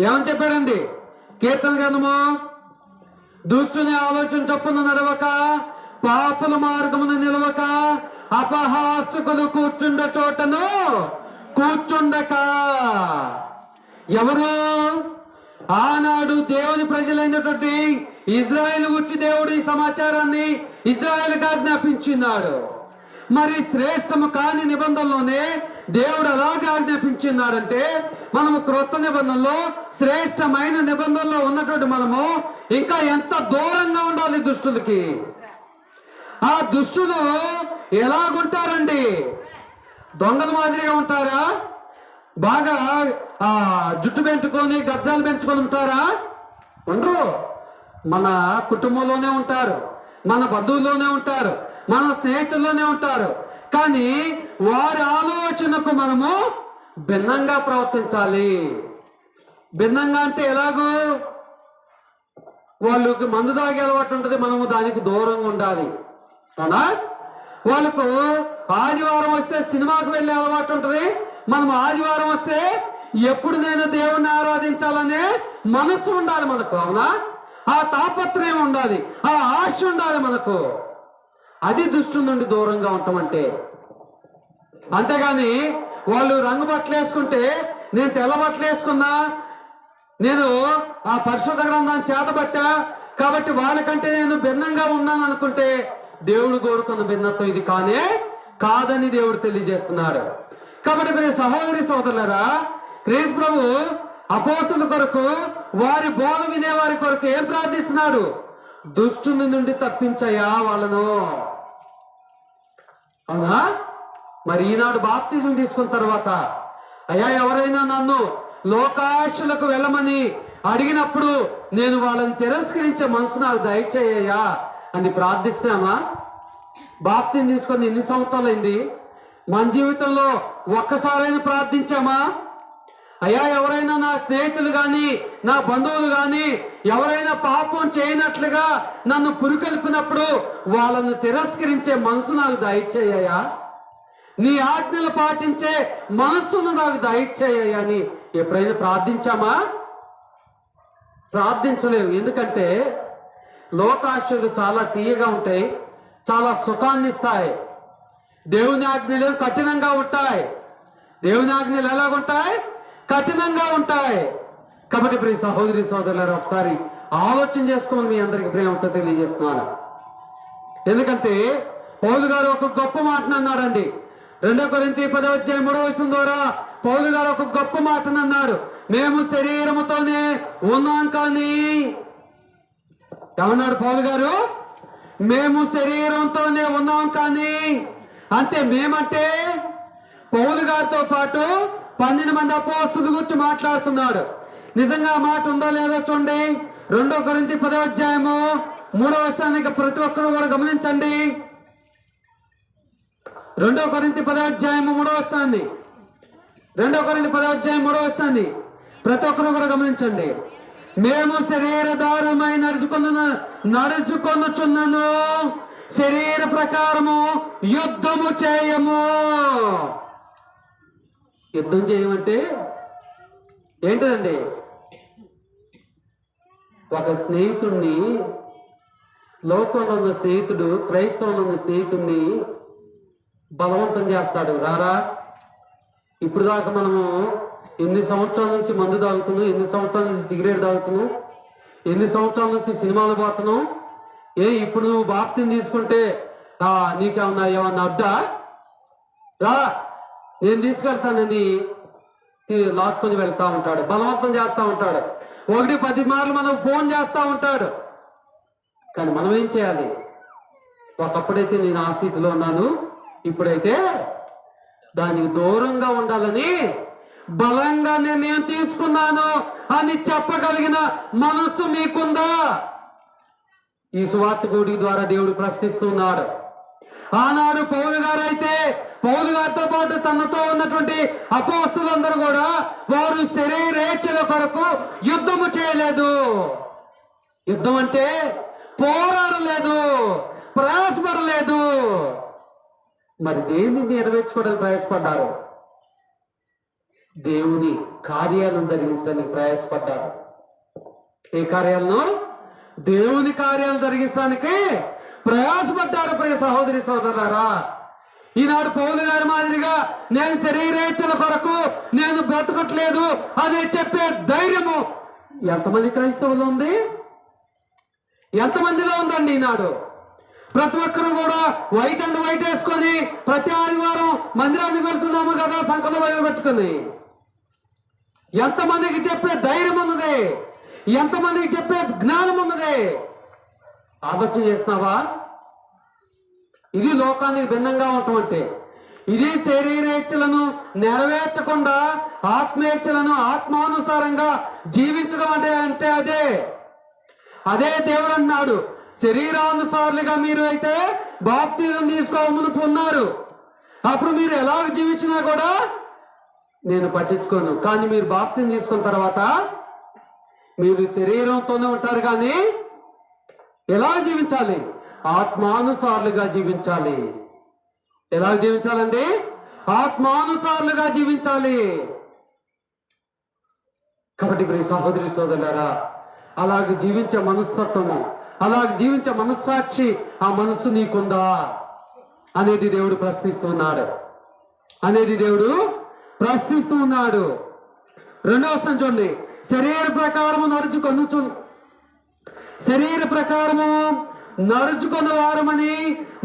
ఏమని చెప్పాడండి? కీర్తన గ్రంథము, దుష్టుని ఆలోచన చొప్పున నడవక, పాపుల మార్గమున నిలవక, అపహాసకులు కూర్చుండ చోటను కూర్చుండక. ఎవరు? ఆనాడు దేవుని ప్రజలైనటువంటి ఇజ్రాయేలు గురించి దేవుడు ఈ సమాచారాన్ని ఇజ్రాయేలుగా ఆజ్ఞాపించినాడు. మరి శ్రేష్టము కాని నిబంధనలోనే దేవుడు అలాగే ఆజ్ఞాపించినాడంటే మనము క్రొత్త నిబంధనలో శ్రేష్టమైన నిబంధనలో ఉన్నటువంటి మనము ఇంకా ఎంత దూరంగా ఉండాలి దుష్టులకి. ఆ దుష్టులు ఎలాగుంటారండి? దొంగల మాదిరిగా ఉంటారా? బాగా జుట్టు పెంచుకొని గద్దాలు పెంచుకొని ఉంటారా? ఉండరు. మన కుటుంబంలోనే ఉంటారు, మన బంధువుల్లోనే ఉంటారు, మన స్నేహితుల్లోనే ఉంటారు. కానీ వారి ఆలోచనకు మనము భిన్నంగా ప్రవర్తించాలి. భిన్నంగా అంటే ఎలాగూ? వాళ్ళకి మందు తాగే అలవాటు ఉంటుంది, మనము దానికి దూరంగా ఉండాలి. అవునా? వాళ్ళకు ఆదివారం వస్తే సినిమాకు వెళ్ళే అలవాటు ఉంటుంది, మనం ఆదివారం వస్తే ఎప్పుడు నేను దేవుణ్ణి ఆరాధించాలనే మనసు ఉండాలి మనకు. అవునా? ఆ తాపత్రయం ఉండాలి, ఆ ఆశ ఉండాలి మనకు. అది దుష్టు నుండి దూరంగా ఉంటామంటే. అంతేగాని వాళ్ళు రంగు బట్టలు వేసుకుంటే నేను తెల్ల బట్టలు వేసుకున్నా, నేను ఆ పరిశుద్ధ గ్రంథాన్ని చేతబట్టా కాబట్టి వాళ్ళకంటే నేను భిన్నంగా ఉన్నాను అనుకుంటే దేవుడు కోరుకున్న భిన్నత్వం ఇది కాదని దేవుడు తెలియజేస్తున్నాడు. కాబట్టి మీరు సహోదరి సోదరులారా, క్రీస్తు ప్రభు అపోస్తుల కొరకు, వారి బోధ వినేవారి కొరకు ఏం ప్రార్థిస్తున్నాడు? దుష్టుని నుండి తప్పించయా వాళ్ళను. అవునా? మరి ఈనాడు బాప్తిజం తీసుకున్న తర్వాత, అయ్యా ఎవరైనా నన్ను లోకాశలకు వెళ్ళమని అడిగినప్పుడు నేను వాళ్ళని తిరస్కరించే మనసు నాకు దయచేయ్యా అని ప్రార్థిస్తామా? బాప్తిజం తీసుకొని ఎన్ని సంవత్సరాలైంది? మన జీవితంలో ఒక్కసారైనా ప్రార్థించామా? అయ్యా ఎవరైనా నా స్నేహితులు కానీ నా బంధువులు కానీ ఎవరైనా పాపం చేయనట్లుగా నన్ను పురికొల్పినప్పుడు వాళ్ళను తిరస్కరించే మనసు నాకు దయచేయ్యా, నీ ఆజ్ఞలు పాటించే మనస్సును నాకు దయచేయ్యా అని ఎప్పుడైనా ప్రార్థించామా? ప్రార్థించలేవు. ఎందుకంటే లోకాశలు చాలా తీయగా ఉంటాయి, చాలా సుఖాన్ని ఇస్తాయి. దేవుని ఆజ్ఞలు కఠినంగా ఉంటాయి. దేవుని ఆజ్ఞలు ఎలాగుంటాయి? కఠినంగా ఉంటాయి. కాబట్టి ప్రియ సహోదరి సోదరులారా, ఒకసారి ఆలోచన చేసుకోమని మీ అందరికి ప్రేమతో తెలియజేస్తున్నాను. ఎందుకంటే పౌలు గారు ఒక గొప్ప మాటను అన్నాడండి. 2 కొరింథీ 10:3 ద్వారా పౌలు గారు ఒక గొప్ప మాటను అన్నాడు. మేము శరీరముతోనే ఉన్నాం కానీ, ఏమన్నాడు పౌలు గారు? మేము శరీరంతోనే ఉన్నాం కానీ. అంటే మేమంటే పౌలు గారితో పాటు 12 మంది అపోస్తలుల గురించి మాట్లాడుతున్నాడు. నిజంగా మాట ఉందో లేదో చూడండి. 2 కొరింథీ 10:3 ప్రతి ఒక్కరు కూడా గమనించండి. 2 కొరింథీ 10:3 2 కొరింథీ 10:3 ప్రతి ఒక్కరు కూడా గమనించండి. మేము శరీరధారమై నడుచుకొనుచున్నను, శరీర ప్రకారము యుద్ధము చేయము. యుద్ధం చేయమంటే ఏంటిదండి? ఒక స్నేహితుడిని, లోకంలో ఉన్న స్నేహితుడు, క్రైస్తవంలో ఉన్న స్నేహితుడిని బలవంతం చేస్తాడు. రారా, ఇప్పుడు దాకా మనము ఎన్ని సంవత్సరాల నుంచి మందు తాగుతున్నాం, ఎన్ని సంవత్సరాల నుంచి సిగరెట్ తాగుతున్నాం, ఎన్ని సంవత్సరాల నుంచి సినిమాలు పోతున్నాం. ఇప్పుడు నువ్వు బాప్తిని తీసుకుంటే ఏమన్నా అడ్డా? రా, నేను తీసుకెళ్తానని లాక్కొని వెళ్తా ఉంటాడు, బలవంతం చేస్తా ఉంటాడు. 1-10 మార్లు మనం ఫోన్ చేస్తా ఉంటాడు. కానీ మనం ఏం చేయాలి? ఒకప్పుడైతే నేను ఆ స్థితిలో ఉన్నాను, ఇప్పుడైతే దానికి దూరంగా ఉండాలని బలంగా నేను తీసుకున్నాను అని చెప్పగలిగిన మనస్సు మీకుందా? ఈ సువార్త కూడి ద్వారా దేవుడు ప్రశ్నిస్తున్నాడు. ఆనాడు పౌలు గారు అయితే పౌలు గారితో పాటు తనతో ఉన్నటువంటి అపోస్తులందరూ కూడా వారు శరీరేచ్ఛల కొరకు యుద్ధము చేయలేదు. యుద్ధం అంటే పోరాడలేదు, ప్రయాసపడలేదు. మరి దేన్ని నెరవేర్చుకోవడానికి ప్రయాసపడ్డారు? దేవుని కార్యాలను జరిగించడానికి ప్రయాసపడ్డారు. ఏ కార్యాలను? దేవుని కార్యాలు జరిగించడానికి ప్రయాసపడ్డారు. ప్రియ సహోదరి సోదరులారా, ఈనాడు పౌలు గారి మాదిరిగా నేను శరీరేచ్ఛల కొరకు నేను బ్రతకట్లేదు అనే చెప్పే ధైర్యము ఎంతమంది క్రైస్తవులు ఉంది? ఎంతమందిలో ఉందండి? ఈనాడు ప్రతి ఒక్కరు కూడా వైట్ అండ్ వైట్ వేసుకొని ప్రతి ఆదివారం మందిరానికి వెళ్తున్నాము కదా సంకల వైపు పెట్టుకుని. ఎంతమందికి చెప్పే ధైర్యం ఉన్నది? ఎంతమందికి చెప్పే జ్ఞానం ఉన్నది? ఆలోచన చేస్తున్నావా? ఇది లోకానికి భిన్నంగా ఉండటం అంటే. ఇది శరీరేచ్ఛలను నెరవేర్చకుండా ఆత్మేచ్ఛలను ఆత్మానుసారంగా జీవించడం అంటే అదే దేవుడు అన్నాడు, శరీరానుసారులుగా మీరు అయితే బాప్తిజం తీసుకోమని పొన్నారు. అప్పుడు మీరు ఎలాగ జీవించినా కూడా నేను పట్టించుకోను. కానీ మీరు బాప్తిజం తీసుకున్న తర్వాత మీరు శరీరంతోనే ఉంటారు, కానీ ఎలా జీవించాలి? ఆత్మానుసారులుగా జీవించాలి. ఎలా జీవించాలండి? ఆత్మానుసారులుగా జీవించాలి. కాబట్టి ప్రియ సహోదరి సోదరులారా, అలాగే జీవించే మనస్తత్వము, అలాగే జీవించే మనస్సాక్షి, ఆ మనస్సు నీకుందా అనేది దేవుడు ప్రశ్నిస్తున్నాడు. రెండవ వచనం చూడండి. శరీర ప్రకారము నడుచుకున్న వారమని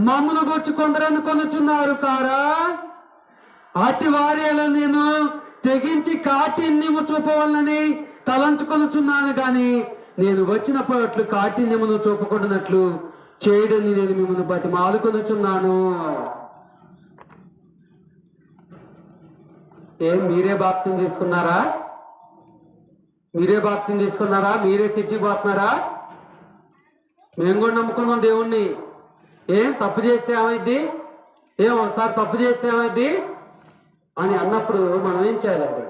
మమ్మను గూర్చి కొందరు అనుకొనుచున్నారు కారా? అట్టి వారిలో నేను తెగించి కాఠిన్యము చూపవాలని తలంచుకొనుచున్నాను, గాని నేను వచ్చినప్పుడు కాఠిన్యమును చూపకుండానట్లు చేయడని నేను మిమ్మల్ని బతిమాలుకొనుచున్నాను. మీరే బాప్తిజం తీసుకున్నారా? మీరే చర్చికి పోతున్నారా? మేము కూడా నమ్ముకున్నాం దేవుణ్ణి. తప్పు చేస్తే ఏమైద్ది? ఒకసారి తప్పు చేస్తే ఏమైద్ది అని అన్నప్పుడు మనం ఏం చేయాలండి?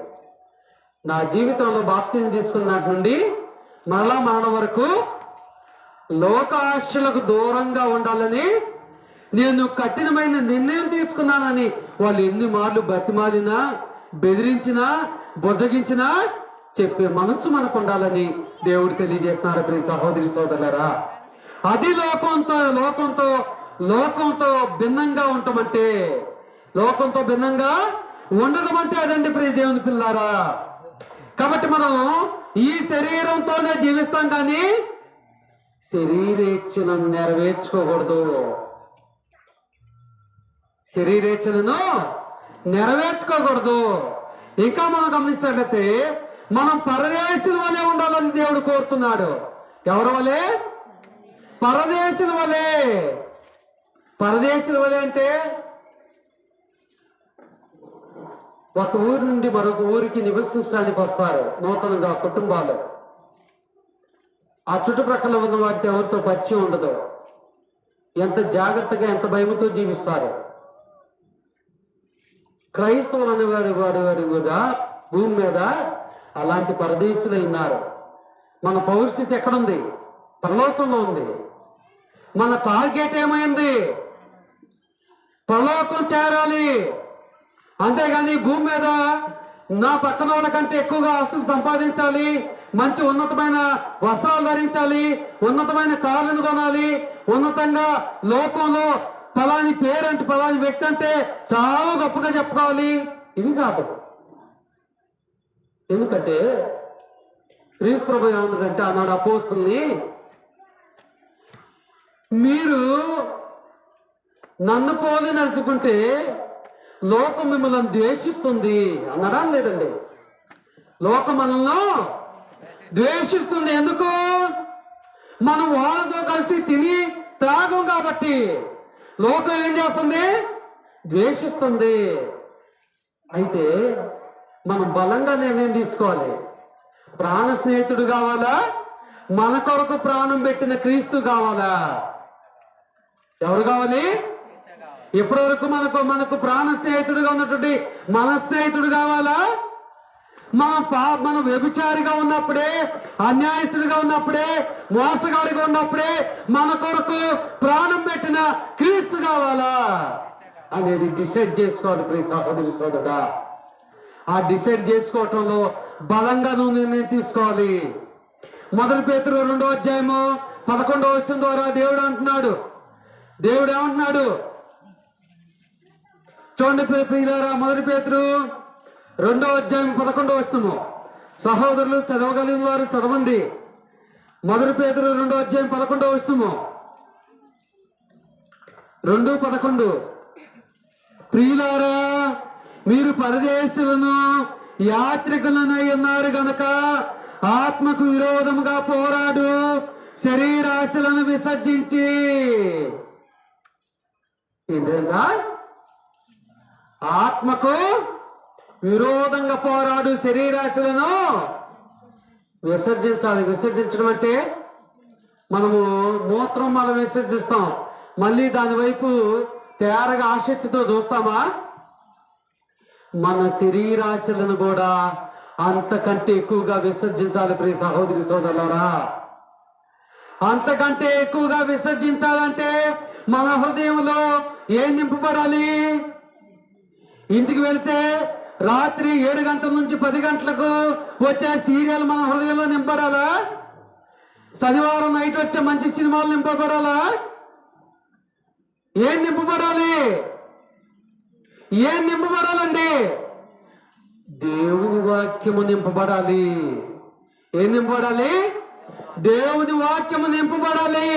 నా జీవితంలో బాప్తిజం తీసుకున్నటి నుండి మరలా మరణం వరకు లోక ఆశలకు దూరంగా ఉండాలని నేను కఠినమైన నిర్ణయం తీసుకున్నానని వాళ్ళు ఎన్ని మార్లు బతిమాలినా, బెదిరించినా, బుజ్జగించినా చెప్పే మనస్సు మనకు ఉండాలని దేవుడు తెలియజేస్తున్నారు. ప్రియ సహోదరి సోదరులారా, అది లోకంతో భిన్నంగా ఉండటమంటే, లోకంతో భిన్నంగా ఉండడం అంటే అదండి ప్రియ దేవుని పిల్లారా. కాబట్టి మనం ఈ శరీరంతోనే జీవిస్తాం, కానీ శరీరేచ్ఛలను నెరవేర్చుకోకూడదు. ఇంకా మనం గమనించినట్లయితే మనం పరదేశుల వలె ఉండాలని దేవుడు కోరుతున్నాడు. ఎవరి వలె? పరదేశుల వలె అంటే ఒక ఊరి నుండి మరొక ఊరికి నివసించడానికి వస్తారు నూతనంగా కుటుంబాలు. ఆ చుట్టుప్రక్కల ఉన్న వారికి ఎవరితో పరిచయం ఉండదు. ఎంత జాగ్రత్తగా, ఎంత భయముతో జీవిస్తారు. క్రైస్తవులు అనేవాడు వాడి కూడా భూమి మీద అలాంటి పరదేశులు ఉన్నారు. మన పౌరస్థితి ఎక్కడుంది? పరలోకంలో ఉంది. మన టార్గెట్ ఏమైంది? పరలోకం చేరాలి. అంతేగాని భూమి మీద నా పక్కన వాళ్ళ కంటే ఎక్కువగా ఆస్తులు సంపాదించాలి, మంచి ఉన్నతమైన వస్త్రాలు ధరించాలి, ఉన్నతమైన కార్లను కొనాలి, ఉన్నతంగా లోకంలో ఫలాని పేరంటే ఫలాని వ్యక్తి అంటే చాలా గొప్పగా చెప్పుకోవాలి, ఇవి కాదు. ఎందుకంటే క్రీస్తు ప్రభువు ఏమన్నాడంటే ఆనాడు అపోస్తుల్ని, మీరు నన్ను పోలి నడుచుకుంటే లోకం మిమ్మల్ని ద్వేషిస్తుంది అన్నారా? లేదండి, లోకం మనల్ని ద్వేషిస్తుంది. ఎందుకు? మనం వాళ్ళతో కలిసి తిని త్రాగం కాబట్టి లోకం ఏం చేస్తుంది? ద్వేషిస్తుంది. అయితే మనం బలంగా నిర్ణయం తీసుకోవాలి. ప్రాణ స్నేహితుడు కావాలా? మన కొరకు ప్రాణం పెట్టిన క్రీస్తు కావాలా? ఎవరు కావాలి? ఇప్పటి వరకు మనకు ప్రాణ స్నేహితుడిగా ఉన్నటువంటి మన స్నేహితుడు కావాలా? మనం వ్యభిచారిగా ఉన్నప్పుడే, అన్యాయస్తుడిగా ఉన్నప్పుడే, మోసగాడిగా ఉన్నప్పుడే మన కొరకు ప్రాణం పెట్టిన క్రీస్తు కావాలా అనేది డిసైడ్ చేసుకోవాలి ప్రియ సహోదరి సోదరుడా. ఆ డిసైడ్ చేసుకోవటంలో బలంగా నువ్వు నిర్ణయం తీసుకోవాలి. 1 పేతురు 2వ అధ్యాయము 11వ వచనం ద్వారా దేవుడు ఏమంటున్నాడు చూడండి ప్రియులారా. 1 పేతురు 2వ అధ్యాయం 11వ వచనము. సహోదరులు చదవగలిగిన వారు చదవండి. 1 పేతురు 2వ అధ్యాయం 11వ వచనము. 2:11. ప్రియులారా, మీరు పరదేశులను యాత్రికులనై ఉన్నారు గనక ఆత్మకు విరోధముగా పోరాడు శరీరాశలను విసర్జించి. ఏంటంటే ఆత్మకు విరోధంగా పోరాడు శరీరాశలను విసర్జించాలి. విసర్జించడం అంటే మనము మూత్రం మనం విసర్జిస్తాం, మళ్ళీ దాని వైపు తేరగా ఆసక్తితో చూస్తామా? మన శరీరాశలను కూడా అంతకంటే ఎక్కువగా విసర్జించాలి ప్రియ సహోదరి సోదరులారా. అంతకంటే ఎక్కువగా విసర్జించాలంటే మన హృదయంలో ఏం నింపబడాలి? ఇంటికి వెళితే రాత్రి 7 గంటల నుంచి 10 గంటలకు వచ్చే సీరియల్ మన హృదయంలో నింపబడాలా? శనివారం నైట్ వచ్చే మంచి సినిమాలు నింపబడాలా? ఏం నింపబడాలి? ఏం నింపబడాలండి? దేవుని వాక్యము నింపబడాలి. ఏం నింపబడాలి? దేవుని వాక్యము నింపబడాలి.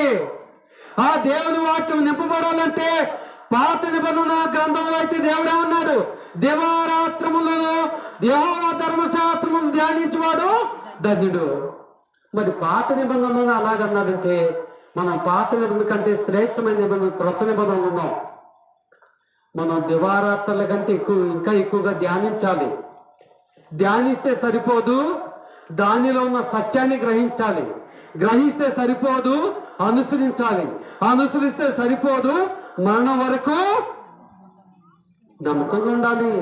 ఆ దేవుని వాక్యం నింపబడాలంటే పాత నిబంధన గ్రంథంలో అయితే దేవుడే ఉన్నాడు, దివారాత్రములలో యెహోవా ధర్మశాస్త్రమును ధ్యానించేవాడు ధన్యుడు. మరి పాత నిబంధనలు అలాగన్నాడంటే మనం పాత నిబంధన కంటే శ్రేష్టమైన నిబంధన క్రొత్త నిబంధనలు ఉన్నాం. మనం దివారాత్రుల కంటే ఇంకా ఎక్కువగా ధ్యానించాలి. ధ్యానిస్తే సరిపోదు, దానిలో ఉన్న సత్యాన్ని గ్రహించాలి. గ్రహిస్తే సరిపోదు, అనుసరించాలి. అనుసరిస్తే సరిపోదు, మరణం వరకు నమ్మకంగా ఉండాలి.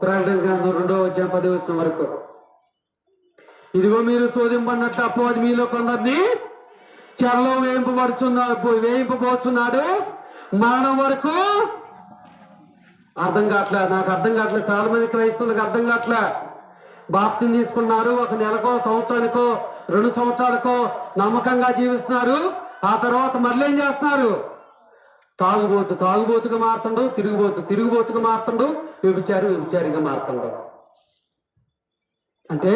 ప్రకటన గ్రంథం 2వ అధ్యాయం 10వ వచనం వరకు. ఇదిగో మీరు శోధింపబడినట్లు అపవాది మీలో కొందరిని చెరలో వేయింపబోతున్నాడు, మరణం వరకు. నాకు అర్థం కావట్లే. చాలా మంది క్రైస్తవులకు అర్థం కావట్లే. బాప్తిని తీసుకున్నారు, 1 నెలకో, సంవత్సరానికో, 2 సంవత్సరాలకో నమ్మకంగా జీవిస్తున్నారు. ఆ తర్వాత మళ్ళీ ఏం చేస్తున్నారు? తాగుబోతుగా మారుతుండు, తిరుగుబోతుగా మారుతుండు, వ్యభిచారిగా మారుతుండు. అంటే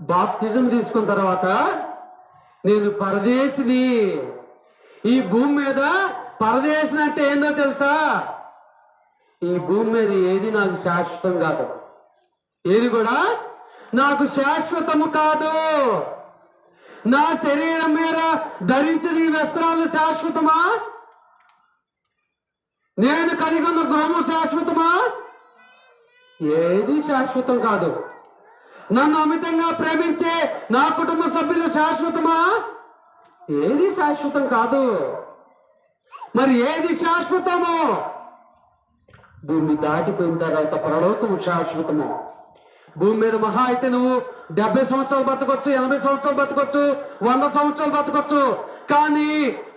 బాప్తిజం తీసుకున్న తర్వాత నేను పరదేశిని, ఈ భూమి మీద పరదేశిని అంటే ఏందో తెలుసా? ఈ భూమి మీద ఏది నాకు శాశ్వతం కాదు, ఏది కూడా నాకు శాశ్వతము కాదు. నా శరీరం మీద ధరించిన ఈ వస్త్రాలు శాశ్వతమా? నేను కలిగి ఉన్న గృహము శాశ్వతమా? ఏది శాశ్వతం కాదు. నన్ను అమితంగా ప్రేమించే నా కుటుంబ సభ్యులు శాశ్వతమా? ఏది శాశ్వతం కాదు. మరి ఏది శాశ్వతము? భూమి దాటిపోయిన తర్వాత పరలోకము శాశ్వతము. భూమి మీద మహా అయితే నువ్వు 70 సంవత్సరాలు బతకొచ్చు, 80 సంవత్సరాలు బతకొచ్చు, 100 సంవత్సరాలు బతకొచ్చు. కానీ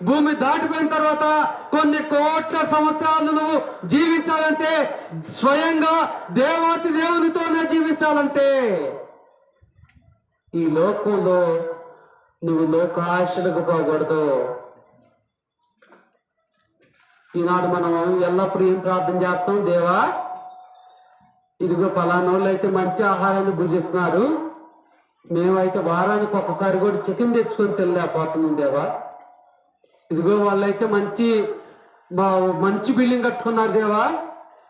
భూమి దాటిపోయిన తర్వాత కొన్ని కోట్ల సంవత్సరాలు నువ్వు జీవించాలంటే, స్వయంగా దేవాతి దేవునితోనే జీవించాలంటే, ఈ లోకంలో నువ్వు లోకాశలకు పోకూడదు. ఈనాడు మనం ఎల్లప్పుడూ ఏం ప్రార్థన చేస్తాం? దేవా, ఇదిగో పలానోళ్ళు అయితే మంచి ఆహారాన్ని భుజిస్తున్నారు, మేమైతే వారానికి ఒకసారి కూడా చికెన్ తెచ్చుకొని తినలేకపోతున్నాం దేవా. ఇదిగో వాళ్ళైతే మంచి బిల్డింగ్ కట్టుకున్నారు దేవా,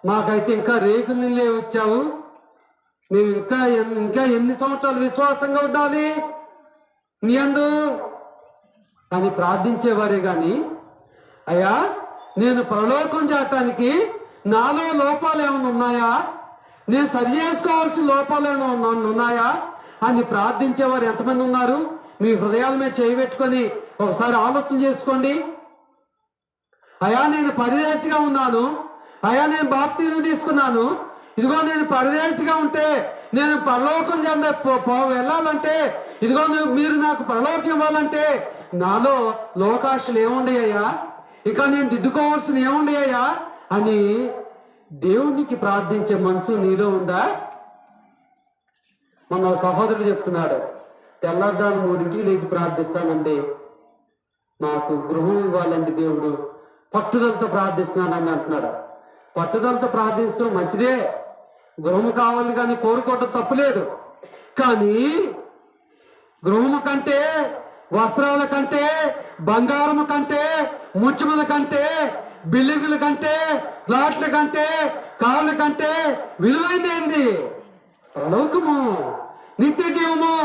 మాకైతే ఇంకా రేకులు నీళ్ళే వచ్చావు, మేము ఇంకా ఎన్ని సంవత్సరాలు విశ్వాసంగా ఉండాలి నీ యందు అని ప్రార్థించేవారే గాని, అయ్యా నేను పరలోకం చేయటానికి నాలో లోపాలు ఏమైనా ఉన్నాయా, నేను సరి చేసుకోవాల్సిన లోపాలు ఏమైనా ఉన్నాయా అని ప్రార్థించేవారు ఎంతమంది ఉన్నారు? మీ హృదయాల మీద చేయబెట్టుకొని ఒకసారి ఆలోచన చేసుకోండి. అయా నేను పరదేశిగా ఉన్నాను, అయా నేను బాప్తీసం తీసుకున్నాను, ఇదిగో నేను పరదేశిగా ఉంటే నేను పరలోకం వెళ్ళాలంటే, ఇదిగో మీరు నాకు పరలోకం ఇవ్వాలంటే నాలో లోకాశలు ఏముండయ్యా, ఇక నేను దిద్దుకోవాల్సిన ఏముండయ్యా అని దేవునికి ప్రార్థించే మనసు నీలో ఉందా? మన సహోదరుడు చెప్తున్నాడు, తెల్లవారుజాము 3కి లేచి ప్రార్థిస్తానండి, నాకు గృహం ఇవ్వాలండి దేవుడు, పట్టుదలతో ప్రార్థిస్తున్నానని అంటున్నాడు. పట్టుదలతో ప్రార్థిస్తూ మంచిదే, గృహము కావాలి కానీ కోరుకోవటం తప్పులేదు. కానీ గృహము కంటే, వస్త్రాల కంటే, బంగారము కంటే, ముత్యముల కంటే, బిల్డింగుల కంటే, ప్లాట్ల కంటే, కార్ల కంటే విలువైంది పరలోకము, నిత్య జీవము.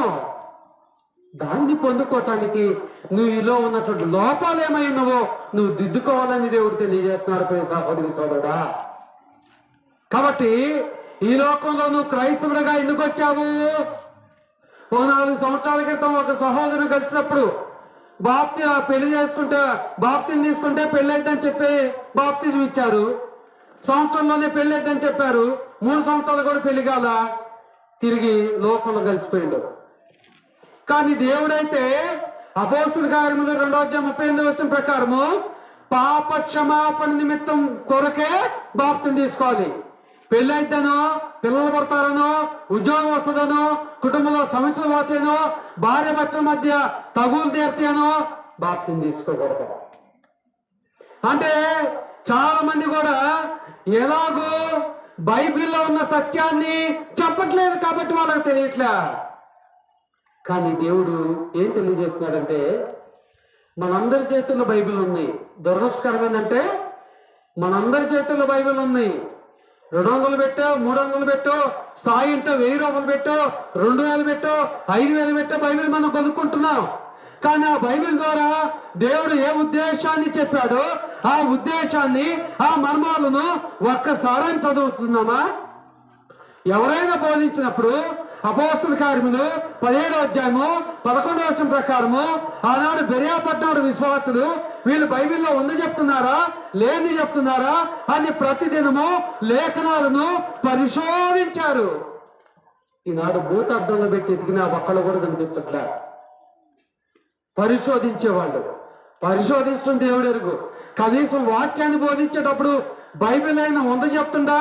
దాన్ని పొందుకోవటానికి నువ్వు ఈలో ఉన్నటువంటి లోపాలు ఏమైనావో నువ్వు దిద్దుకోవాలని దేవుడు తెలియజేస్తున్నాడు ప్రియ సహోదరి సోదరుడా. కాబట్టి ఈ లోకంలో నువ్వు క్రైస్తవుడిగా ఎందుకు వచ్చావు? 4 సంవత్సరాల క్రితం ఒక సహోదరుడు కలిసినప్పుడు పెళ్లి చేసుకుంటే బాప్తిని తీసుకుంటే పెళ్ళైద్దని చెప్పి బాప్తిజం ఇచ్చారు. సంవత్సరంలోనే పెళ్ళైద్దని చెప్పారు. 3 సంవత్సరాలు కూడా పెళ్లి కాల, తిరిగి లోకంలో కలిసిపోయిండు. కానీ దేవుడైతే అపోస్తుల కార్యములు 2:38 ప్రకారము పాప క్షమాపణ నిమిత్తం కొరకే బాప్తిని తీసుకోవాలి. పెళ్ళైతేనో, పిల్లలు పడతారనో, ఉద్యోగం వస్తుందనో, కుటుంబంలో సమస్యలు పోతేనో, భార్య భర్తల మధ్య తగులు తీర్తేనో బాప్తిని తీసుకోకూడదు. అంటే చాలా మంది కూడా ఎలాగో బైబిల్లో ఉన్న సత్యాన్ని చెప్పట్లేదు కాబట్టి వాళ్ళకి తెలియట్లే. కానీ దేవుడు ఏం తెలియజేస్తున్నాడంటే మనందరి చేతుల్లో బైబిల్ ఉంది. దురదృష్టకరమైందంటే మనందరి చేతుల్లో బైబిల్ ఉంది. 200 పెట్టో, 300 పెట్టో, స్థాయి ఉంటే 1000 రూపాయలు పెట్టో, 2000 పెట్టో, 5000 పెట్టో బైబిల్ మనం కొనుక్కుంటున్నాం. కానీ ఆ బైబిల్ ద్వారా దేవుడు ఏ ఉద్దేశాన్ని చెప్పాడో ఆ ఉద్దేశాన్ని, ఆ మర్మాలను ఒక్కసారి చదువుతున్నామా? ఎవరైనా బోధించినప్పుడు అపోస్తుల కార్యములు 17:11 ప్రకారము ఆనాడు బెరియపట్నం విశ్వాసులు వీళ్ళు బైబిల్లో ఉంది చెప్తున్నారా, లేని చెప్తున్నారా అని ప్రతిదినము లేఖనాలను పరిశోధించారు. ఈనాడు భూతార్థంలో పెట్టి ఎదిగిన ఒక్కళ్ళు కూడా కనిపించట్లే. పరిశోధించేవాళ్ళు, పరిశోధించడం దేవుడు ఎరుగు. కనీసం వాక్యాన్ని బోధించేటప్పుడు బైబిల్ అయినా ఉంది చెప్తుండా,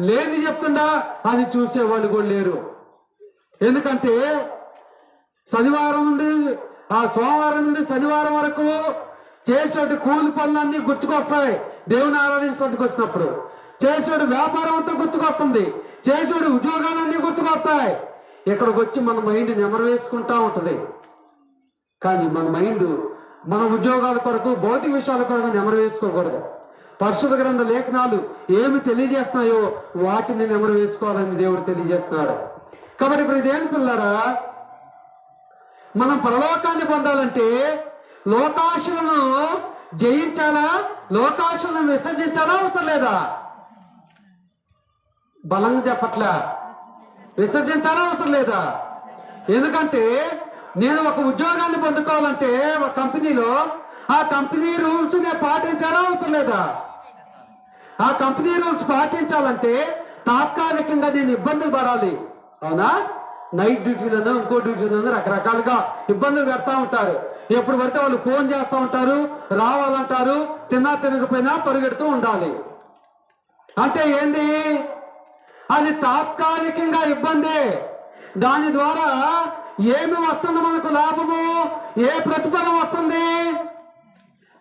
లేని చెప్తుండా అని చూసేవాళ్ళు కూడా లేరు. ఎందుకంటే శనివారం నుండి సోమవారం నుండి శనివారం వరకు చేసేటి కూలి పనులన్నీ గుర్తుకొస్తాయి. దేవుని ఆరాధించడానికి వచ్చినప్పుడు చేసేడు వ్యాపారం అంతా గుర్తుకొస్తుంది, చేసేడు ఉద్యోగాలన్నీ గుర్తుకొస్తాయి. ఇక్కడికి వచ్చి మన మైండ్ నెమరు వేసుకుంటా ఉంటుంది. కానీ మన మైండ్ మన ఉద్యోగాల కొరకు, భౌతిక విషయాల కొరకు నెమరు వేసుకోకూడదు. పరిశుద్ధ గ్రంథ లేఖనాలు ఏమి తెలియజేస్తున్నాయో వాటిని నెమరు వేసుకోవాలని దేవుడు తెలియజేస్తున్నాడు. కాబట్టి ఇప్పుడు ఇదేం పిల్లరా, మనం పరలోకాన్ని పొందాలంటే లోకాశలను జయించాలా, లోకాశలను విసర్జించాలా అవసరం లేదా? బలంగా చెప్పట్లే, విసర్జించాలా అవసరం లేదా? ఎందుకంటే నేను ఒక ఉద్యోగాన్ని పొందుకోవాలంటే ఒక కంపెనీలో ఆ కంపెనీ రూల్స్ నేను పాటించాలా అవసరం లేదా? ఆ కంపెనీ రూల్స్ పాటించాలంటే తాత్కాలికంగా నేను ఇబ్బందులు పడాలి. అవునా? నైట్ డ్యూటీలను, ఇంకో డ్యూటీలను రకరకాలుగా ఇబ్బందులు పెడతా ఉంటారు. ఎప్పుడు పడితే వాళ్ళు ఫోన్ చేస్తూ ఉంటారు, రావాలంటారు, తినకపోయినా పరిగెడుతూ ఉండాలి. అంటే ఏంది? అది తాత్కాలికంగా ఇబ్బంది. దాని ద్వారా ఏమి వస్తుంది? మనకు లాభము, ఏ ప్రతిఫలం వస్తుంది?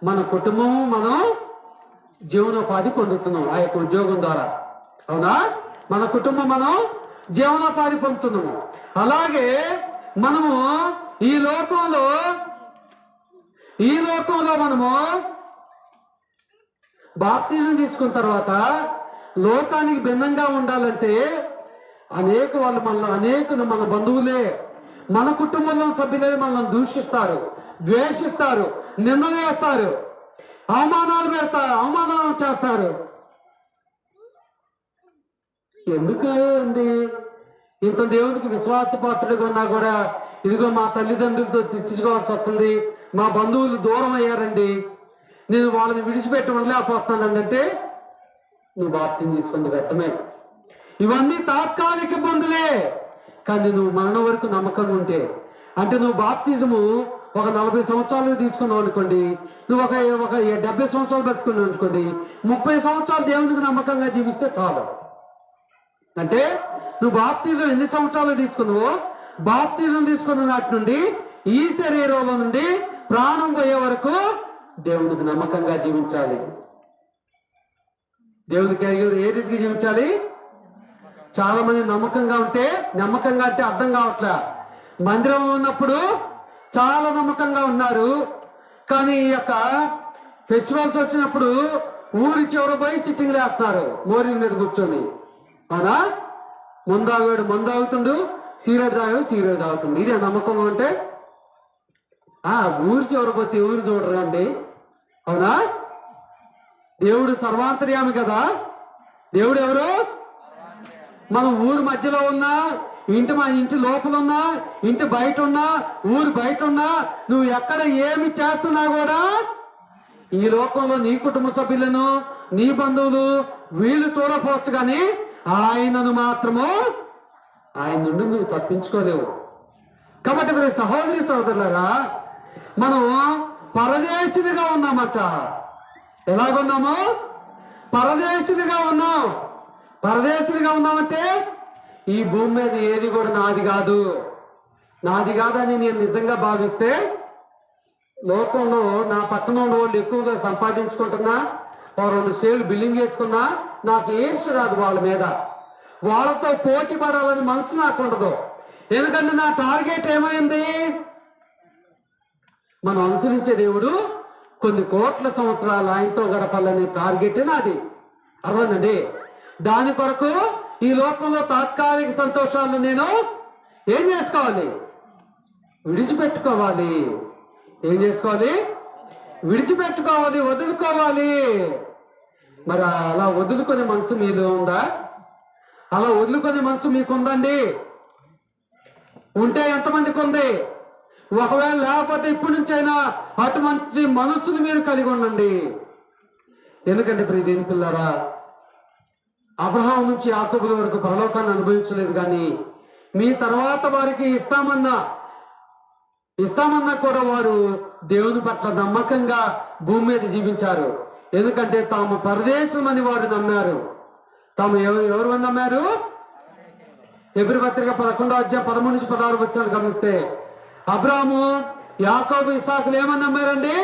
మన కుటుంబము, మనం జీవనోపాధి పొందుతున్నాం ఆ యొక్క ఉద్యోగం ద్వారా. అవునా? మన కుటుంబం మనం జీవనోపాధి పొందుతున్నాము. అలాగే మనము ఈ లోకంలో మనము బాప్తిజం తీసుకున్న తర్వాత లోకానికి భిన్నంగా ఉండాలంటే అనేకులు మన బంధువులే, మన కుటుంబంలో సభ్యులే మనల్ని దూషిస్తారు, ద్వేషిస్తారు, నిందలు వేస్తారు, అవమానం చేస్తారు. ఎందుకు అండి? ఇంత దేవునికి విశ్వాసపాత్రుడిగా ఉన్నా కూడా ఇదిగో మా తల్లిదండ్రులతో తిట్టుకోవాల్సి వస్తుంది, మా బంధువులు దూరం అయ్యారండి, నేను వాళ్ళని విడిచిపెట్టి ఉండలేకపోతున్నాను అంటే నువ్వు బాప్తిజం తీసుకుని వ్యర్థమే. ఇవన్నీ తాత్కాలిక ఇబ్బందులే. కానీ నువ్వు మరణం వరకు నమ్మకంగా ఉంటే, అంటే నువ్వు బాప్తిజము ఒక 40 సంవత్సరాలు తీసుకున్నావు అనుకోండి, నువ్వు ఒక 70 సంవత్సరాలు బతుకున్నావు అనుకోండి, 30 సంవత్సరాలు దేవునికి నమ్మకంగా జీవిస్తే చాలు. అంటే నువ్వు బాప్తిజం ఎన్ని సంవత్సరాలు తీసుకున్నావో, బాప్తిజం తీసుకున్న నాటి నుండి ఈ శరీరంలో నుండి ప్రాణం పోయే వరకు దేవునికి నమ్మకంగా జీవించాలి. దేవునికి ఏ రీతికి జీవించాలి? చాలా మంది నమ్మకంగా అంటే అర్థం కావట్లే. మందిరంలో ఉన్నప్పుడు చాలా నమ్మకంగా ఉన్నారు, కానీ ఈ యొక్క ఫెస్టివల్స్ వచ్చినప్పుడు ఊరి చివరి పోయి సిట్టింగ్ వేస్తున్నారు మోరీల మీద కూర్చొని. అవునా? మందు తాగుతుండు, సిగరెట్ తాగుతుండు. ఇదే నమ్మకం అంటే ఊరి చివరి పోతే ఊరు చూడరండి. అవునా? దేవుడు సర్వాంతర్యామి కదా. దేవుడు ఎవరు? మనం ఊరు మధ్యలో ఉన్నా, మా ఇంటి లోపల ఉన్నా, ఇంటి బయట ఉన్నా, ఊరు బయట ఉన్నా, నువ్వు ఎక్కడ ఏమి చేస్తున్నా కూడా ఈ లోకంలో నీ కుటుంబ సభ్యులను, నీ బంధువులు వీళ్ళు చూడకపోవచ్చు, కానీ ఆయనను మాత్రము ఆయన నుండి నువ్వు తప్పించుకోలేవు. కాబట్టి మరి సహోదరి సహోదరులారా, మనం పరదేశినిగా ఉన్నామట. ఎలాగున్నాము? పరదేశినిగా ఉన్నాం. పరదేశినిగా ఉన్నామంటే ఈ భూమి మీద ఏది కూడా నాది కాదని నేను నిజంగా భావిస్తే, లోకంలో నా పట్టణంలో వాళ్ళు ఎక్కువగా సంపాదించుకుంటున్నా, 2 స్టేలు బిల్డింగ్ వేసుకున్నా, నాకు ఏసు రాదు వాళ్ళ మీద. వాళ్ళతో పోటీ పడాలని మనసు నాకు ఉండదు. ఎందుకంటే నా టార్గెట్ ఏమైంది? మనం అనుసరించే దేవుడు కొన్ని కోట్ల సంవత్సరాలు ఆయనతో గడపాలనే టార్గెట్ నాది. అర్థమైందండి? దాని కొరకు ఈ లోకంలో తాత్కాలిక సంతోషాలను నేను ఏం చేసుకోవాలి? విడిచిపెట్టుకోవాలి. ఏం చేసుకోవాలి? విడిచిపెట్టుకోవాలి, వదులుకోవాలి. మరి అలా వదులుకునే మనసు మీలో ఉందా? అలా వదులుకునే మనసు మీకుందండి? ఉంటే ఎంతమందికి ఉంది? ఒకవేళ లేకపోతే ఇప్పటి నుంచైనా అటువంటి మనస్సును మీరు కలిగి ఉండండి. ఎందుకంటే ప్రియదేని పిల్లరా, అబ్రహాం నుంచి యాకోబుల వరకు పరలోకాన్ని అనుభవించలేదు, కానీ మీ తర్వాత వారికి ఇస్తామన్నా కూడా వారు దేవుని పట్ల నమ్మకంగా భూమి మీద జీవించారు. ఎందుకంటే తాము పరదేశం అని వారు నమ్మారు. తాము ఎవరు నమ్మారు? ఎబ్రీ పత్రిక 11వ అధ్యాయం 13 నుంచి 16 వచనాలు గమనిస్తే, అబ్రాహాము, యాకోబు, ఇస్సాకులు ఏమని నమ్మారండి?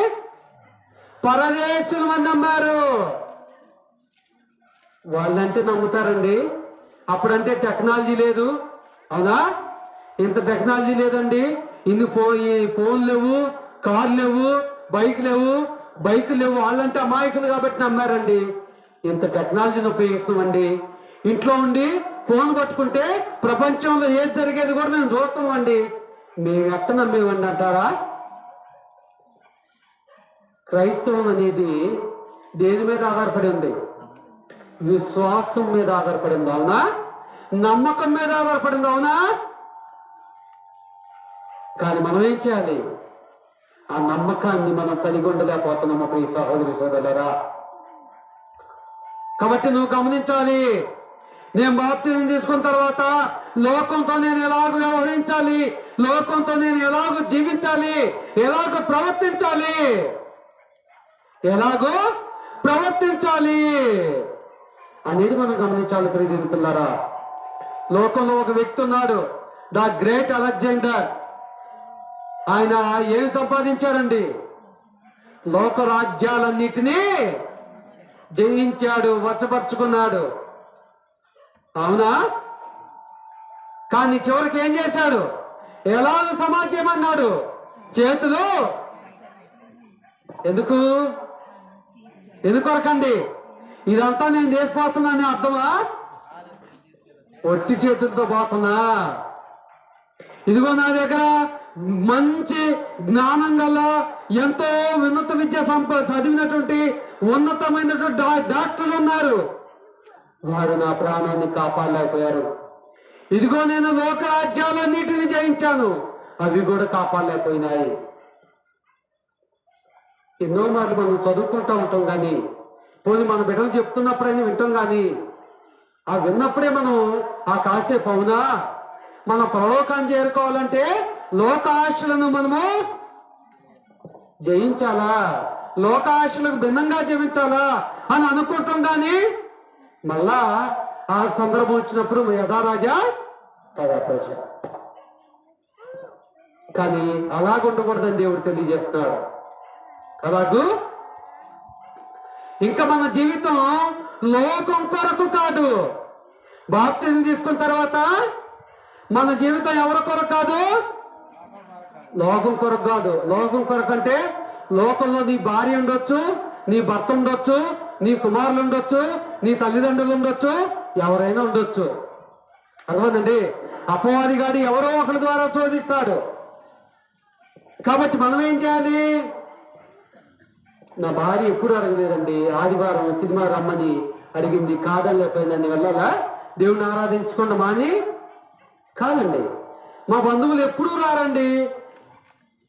పరదేశం అని నమ్మారు. వాళ్ళంటే నమ్ముతారండి. అప్పుడంటే టెక్నాలజీ లేదు. అవునా? ఇంత టెక్నాలజీ లేదండి. ఇన్ని ఫోన్ లేవు, కార్లు లేవు, బైకులు లేవు. వాళ్ళంటే అమాయకులు కాబట్టి నమ్మారండి. ఇంత టెక్నాలజీని ఉపయోగిస్తామండి. ఇంట్లో ఉండి ఫోన్ పట్టుకుంటే ప్రపంచంలో ఏది జరిగేది కూడా మేము చూస్తామండి. మేము ఎక్కడ నమ్మేవండి అంటారా? క్రైస్తవం అనేది దేని మీద ఆధారపడి ఉంది? విశ్వాసం మీద ఆధారపడింది. అవునా? నమ్మకం మీద ఆధారపడింది. అవునా? కానీ మనం ఏం చేయాలి? ఆ నమ్మకాన్ని మనం కలిగి ఉండలేకపోతున్నాము ప్రియ సహోదరి సోదరులారా. కాబట్టి నువ్వు గమనించాలి, నేను బాప్తిజం తీసుకున్న తర్వాత లోకంతో నేను ఎలాగ వ్యవహరించాలి, లోకంతో నేను ఎలాగో జీవించాలి, ఎలాగో ప్రవర్తించాలి అనేది మనం గమనించాలి ప్రియమైన పిల్లరా. లోకంలో ఒక వ్యక్తి ఉన్నాడు, ద గ్రేట్ అలెగ్జాండర్. ఆయన ఏం సంపాదించాడండి? లోక రాజ్యాలన్నిటినీ జయించాడు, వశపరుచుకున్నాడు. అవునా? కానీ చివరికి ఏం చేశాడు? ఎలాగ సమాజం అన్నాడు? చేతులు ఎందుకొరకండి? ఇదంతా నేను చేసిపోతున్నాను అర్థమా? ఒట్టి చేతులతో పోతున్నా. ఇదిగో నా దగ్గర మంచి జ్ఞానం గల, ఎంతో ఉన్నత విద్య చదివినటువంటి ఉన్నతమైనటువంటి డాక్టర్లు ఉన్నారు. వారు నా ప్రాణాన్ని కాపాడలేకపోయారు. ఇదిగో నేను లోకరాజ్యాలన్నిటిని జయించాను, అవి కూడా కాపాడలేకపోయినాయి. ఎన్నో మార్లు మనం చదువుకుంటూ ఉంటాం, కానీ పోనీ మన బిడ్డలు చెప్తున్నప్పుడైనా వింటాం, కానీ ఆ విన్నప్పుడే మనం ఆ కాసేపు అవునా మన పరలోకాన్ని చేరుకోవాలంటే లోకాశలను మనము జయించాలా, లోకాశలకు భిన్నంగా జీవించాలా అని అనుకుంటాం, కానీ మళ్ళా ఆ సందర్భం వచ్చినప్పుడు యథారాజా తదా ప్రజ. కానీ అలాగుండకూడదని దేవుడు తెలియజేస్తున్నాడు. అలాగూ ఇంకా మన జీవితం లోకం కొరకు కాదు. బాప్తిజం తీసుకున్న తర్వాత మన జీవితం ఎవరి కొరకు కాదు, లోకం కొరకు కాదు. లోకం కొరకు అంటే లోకంలో నీ భార్య ఉండొచ్చు, నీ భర్త ఉండొచ్చు, నీ కుమారులు ఉండొచ్చు, నీ తల్లిదండ్రులు ఉండొచ్చు, ఎవరైనా ఉండొచ్చు. అర్థమండి? అపవాది గాడు ఎవరో ఒకరి ద్వారా శోధిస్తాడు. కాబట్టి మనం ఏం చేయాలి? నా భార్య ఎప్పుడు అడగలేదండి, ఆదివారం సినిమా రమ్మని అడిగింది, కాదని లేకపోయిందని వెళ్ళాలా దేవుని ఆరాధించకుండా మాని కాదండి. మా బంధువులు ఎప్పుడూ రారండి,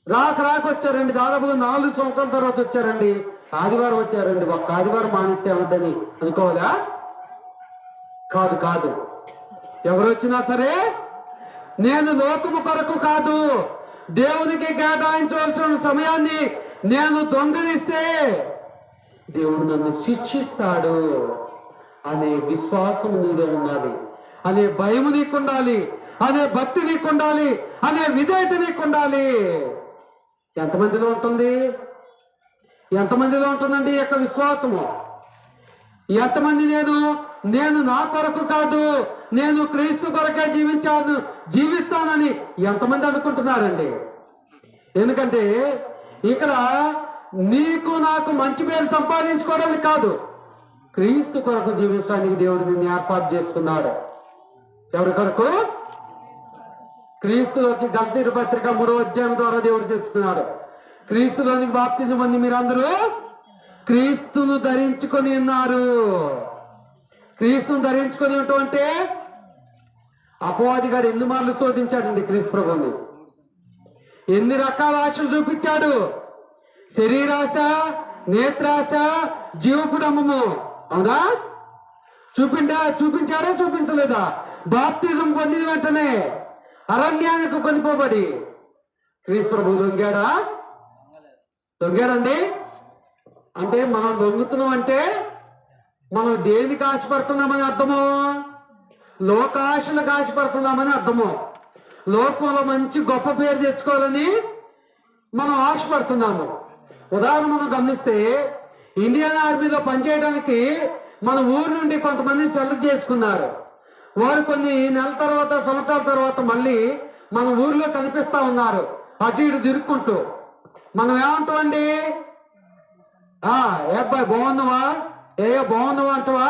రాక వచ్చారండి, దాదాపుగా 4 సంవత్సరాల తర్వాత వచ్చారండి, ఆదివారం వచ్చారండి, ఒక్క ఆదివారం మానేస్తే ఏమవుతుందని అనుకోవాలా? కాదు కాదు. ఎవరు వచ్చినా సరే నేను లోకము కొరకు కాదు, దేవునికి కేటాయించవలసిన సమయాన్ని నేను దొంగలిస్తే దేవుడు నన్ను శిక్షిస్తాడు అనే విశ్వాసం నీలో ఉండాలి, అనే భయం నీకు ఉండాలి, అనే భక్తి నీకు ఉండాలి, అనే విధేయత నీకు ఉండాలి. ఎంతమందిలో ఉంటుంది? ఎంతమందిలో ఉంటుందండి ఈ యొక్క విశ్వాసము? ఎంతమంది నేను నా కొరకు కాదు, నేను క్రీస్తు కొరకే జీవిస్తానని ఎంతమంది అనుకుంటున్నారండి? ఎందుకంటే ఇక్కడ నీకు నాకు మంచి పేరు సంపాదించుకోవడానికి కాదు, క్రీస్తు కొరకు జీవించడానికి దేవుడు నిన్ను ఏర్పాటు చేసుకున్నాడు. ఎవరి కొరకు? క్రీస్తులోకి గలతీ పత్రిక 3వ అధ్యాయం ద్వారా దేవుడు చెప్తున్నాడు, క్రీస్తులోనికి బాప్తిజం పొంది మీరందరూ క్రీస్తును ధరించుకొని ఉన్నారు. క్రీస్తును ధరించుకొని ఉండటం అంటే అపవాది గారు ఎన్ని మార్లు శోధించాడండి క్రీస్తు ప్రభువుని. ఎన్ని రకాల ఆశలు చూపించాడు. శరీరాశ, నేత్రాశ, జీవపుడమ్మము. అవునా? చూపించారా చూపించలేదా? బాప్తిజం పొందిన వెంటనే అరణ్యానికి కొనిపోబడి క్రీస్తు ప్రభువు దొంగాడండి. అంటే మనం దొంగతున్నాం అంటే మనం దేనికి ఆశపడుతున్నామని అర్థము? లోకాశలకు ఆశపడుతున్నామని అర్థము. లోకంలో మంచి గొప్ప పేరు తెచ్చుకోవాలని మనం ఆశపడుతున్నాము. ఉదాహరణ మనం గమనిస్తే ఇండియన్ ఆర్మీలో పనిచేయడానికి మన ఊరు నుండి కొంతమందిని సెలెక్ట్ చేసుకున్నారు. వారు కొన్ని నెలల తర్వాత, సంవత్సరాల తర్వాత మళ్ళీ మన ఊర్లో కనిపిస్తా ఉన్నారు, అటు ఇటు తిరుక్కుంటూ. మనం ఏమంటామండి? ఏ అబ్బాయి బాగున్నావా, బాగున్నావా అంటావా?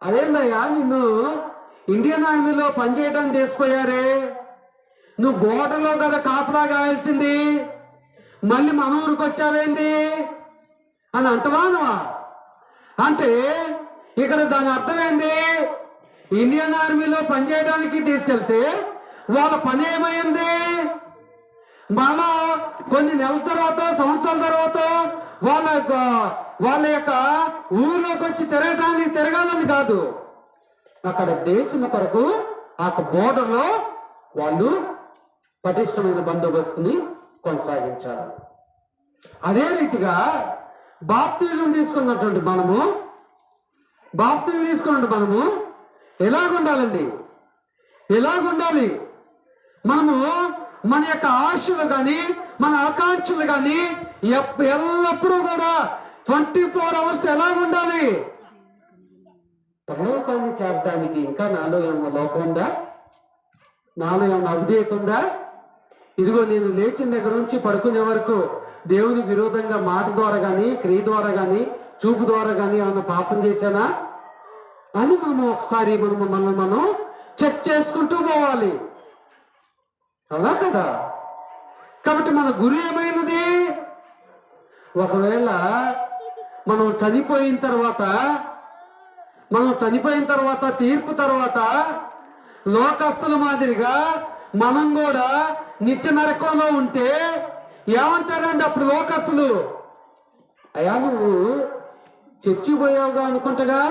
అదేందయ్యా నిన్ను ఇండియన్ ఆర్మీలో పనిచేయడానికి తీసుకుపోయారే, నువ్వు బోర్డర్లో కదా కాపలా కావాల్సింది, మళ్ళీ మన ఊరికి వచ్చావేంది అని అంటవా? అంటే ఇక్కడ దాని అర్థం ఏంది? ఇండియన్ ఆర్మీలో పనిచేయడానికి తీసుకెళ్తే వాళ్ళ పని ఏమైంది? మళ్ళా కొన్ని నెలల తర్వాత, సంవత్సరాల తర్వాత వాళ్ళ యొక్క ఊర్లోకి వచ్చి తిరగాలని కాదు, అక్కడ దేశం కొరకు ఆ బోర్డర్లో వాళ్ళు పటిష్టమైన బందోబస్తుని కొనసాగించాలి. అదే రీతిగా బాప్తిజం తీసుకున్నటువంటి మనము ఎలాగుండాలండి? ఎలాగుండాలి? మనము మన యొక్క ఆశలు కానీ, మన ఆకాంక్షలు కానీ ఎల్లప్పుడూ కూడా 24 hours ఎలాగుండాలి? పరలోకాన్ని చేరడానికి ఇంకా నాలో ఏమన్నా లోపం ఉందా? నాలో ఏమన్నా అవిధేయత ఉందా? ఇదిగో నేను లేచిన దగ్గర నుంచి పడుకునే వరకు దేవునికి విరోధంగా మాట ద్వారా కానీ, క్రియ ద్వారా కానీ, చూపు ద్వారా కానీ ఏమన్నా పాపం చేశానా అని మనము ఒకసారి మనల్ని మనం చెక్ చేసుకుంటూ పోవాలి. అవునా కదా? కాబట్టి మన గురి ఏమైనది? ఒకవేళ మనం చనిపోయిన తర్వాత తీర్పు తర్వాత లోకస్తుల మాదిరిగా మనం కూడా నిత్య నరకంలో ఉంటే ఏమంటారండి అప్పుడు లోకస్తులు? అయ్యా నువ్వు చర్చికి పోయావుగా అనుకుంటగా,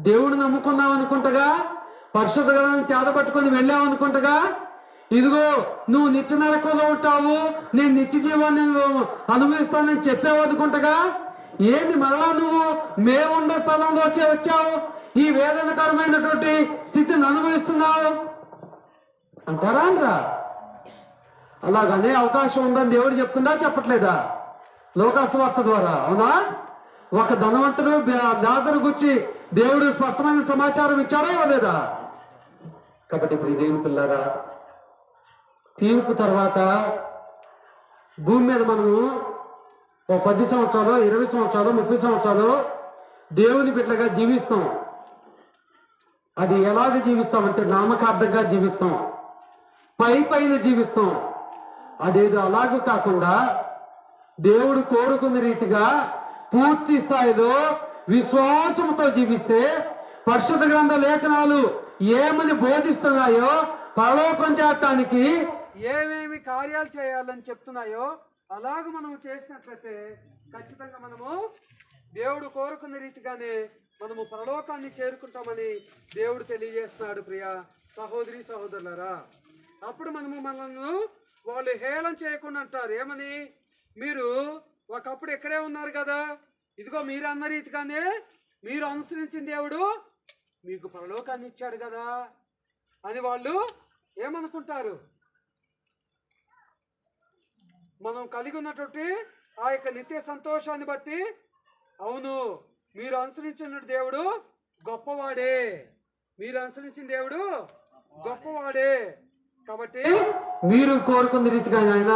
దేవుడు నమ్ముకున్నావు అనుకుంటగా, పరిశుద్ధ గ్రంథాన్ని చేతపట్టుకొని వెళ్ళావు అనుకుంటగా, ఇదిగో నువ్వు నిత్య నరకంలో ఉంటావు, నేను నిత్య జీవాన్ని అనుభవిస్తానని చెప్పావు అనుకుంటగా, ఏంటి మరలా నువ్వు మేముండే స్థలంలోకి వచ్చావు, ఈ వేదనకరమైనటువంటి స్థితిని అనుభవిస్తున్నావు అంటారా అనరా? అలాగనే అవకాశం ఉందని దేవుడు చెప్తుందా చెప్పట్లేదా? లోకాసువార్త ద్వారా. అవునా? ఒక ధనవంతుడు లాజరు గురించి దేవుడు స్పష్టమైన సమాచారం ఇచ్చారా ఇవ్వలేదా? కాబట్టి ఇప్పుడు దేవుని పిల్లరా, తీర్పు తర్వాత భూమి మీద మనము ఓ 10 సంవత్సరాలు, 20 సంవత్సరాలు, 30 సంవత్సరాలు దేవుని బిడ్డగా జీవిస్తాం. అది ఎలాగ జీవిస్తామంటే నామకార్థంగా జీవిస్తాం, పైన జీవిస్తాం. అదేదో అలాగూ కాకుండా దేవుడు కోరుకున్న రీతిగా పూర్తి స్థాయిలో విశ్వాసంతో జీవిస్తే, పరిశుద్ధ గ్రంథ లేఖనాలు ఏమని బోధిస్తున్నాయో, పరలోకం చేరటానికి ఏమేమి కార్యాలు చేయాలని చెప్తున్నాయో అలాగ మనం చేసినట్లయితే ఖచ్చితంగా మనము దేవుడు కోరుకున్న రీతిగానే మనము పరలోకాన్ని చేరుకుంటామని దేవుడు తెలియజేస్తున్నాడు. ప్రియ సహోదరి సహోదరులారా, అప్పుడు మనల్ని వాళ్ళు హేళన చేయకుండా అంటారు. ఏమని? మీరు ఒకప్పుడు ఎక్కడే ఉన్నారు కదా, ఇదిగో మీరు అన్న రీతిగానే మీరు అనుసరించిన దేవుడు మీకు పరలోకాన్ని ఇచ్చాడు కదా అని వాళ్ళు ఏమనుకుంటారు? మనం కలిగి ఉన్నటువంటి ఆ యొక్క నిత్య సంతోషాన్ని బట్టి, అవును మీరు అనుసరించిన దేవుడు గొప్పవాడే, మీరు అనుసరించిన దేవుడు గొప్పవాడే, కాబట్టి మీరు కోరుకున్న రీతిగా ఆయన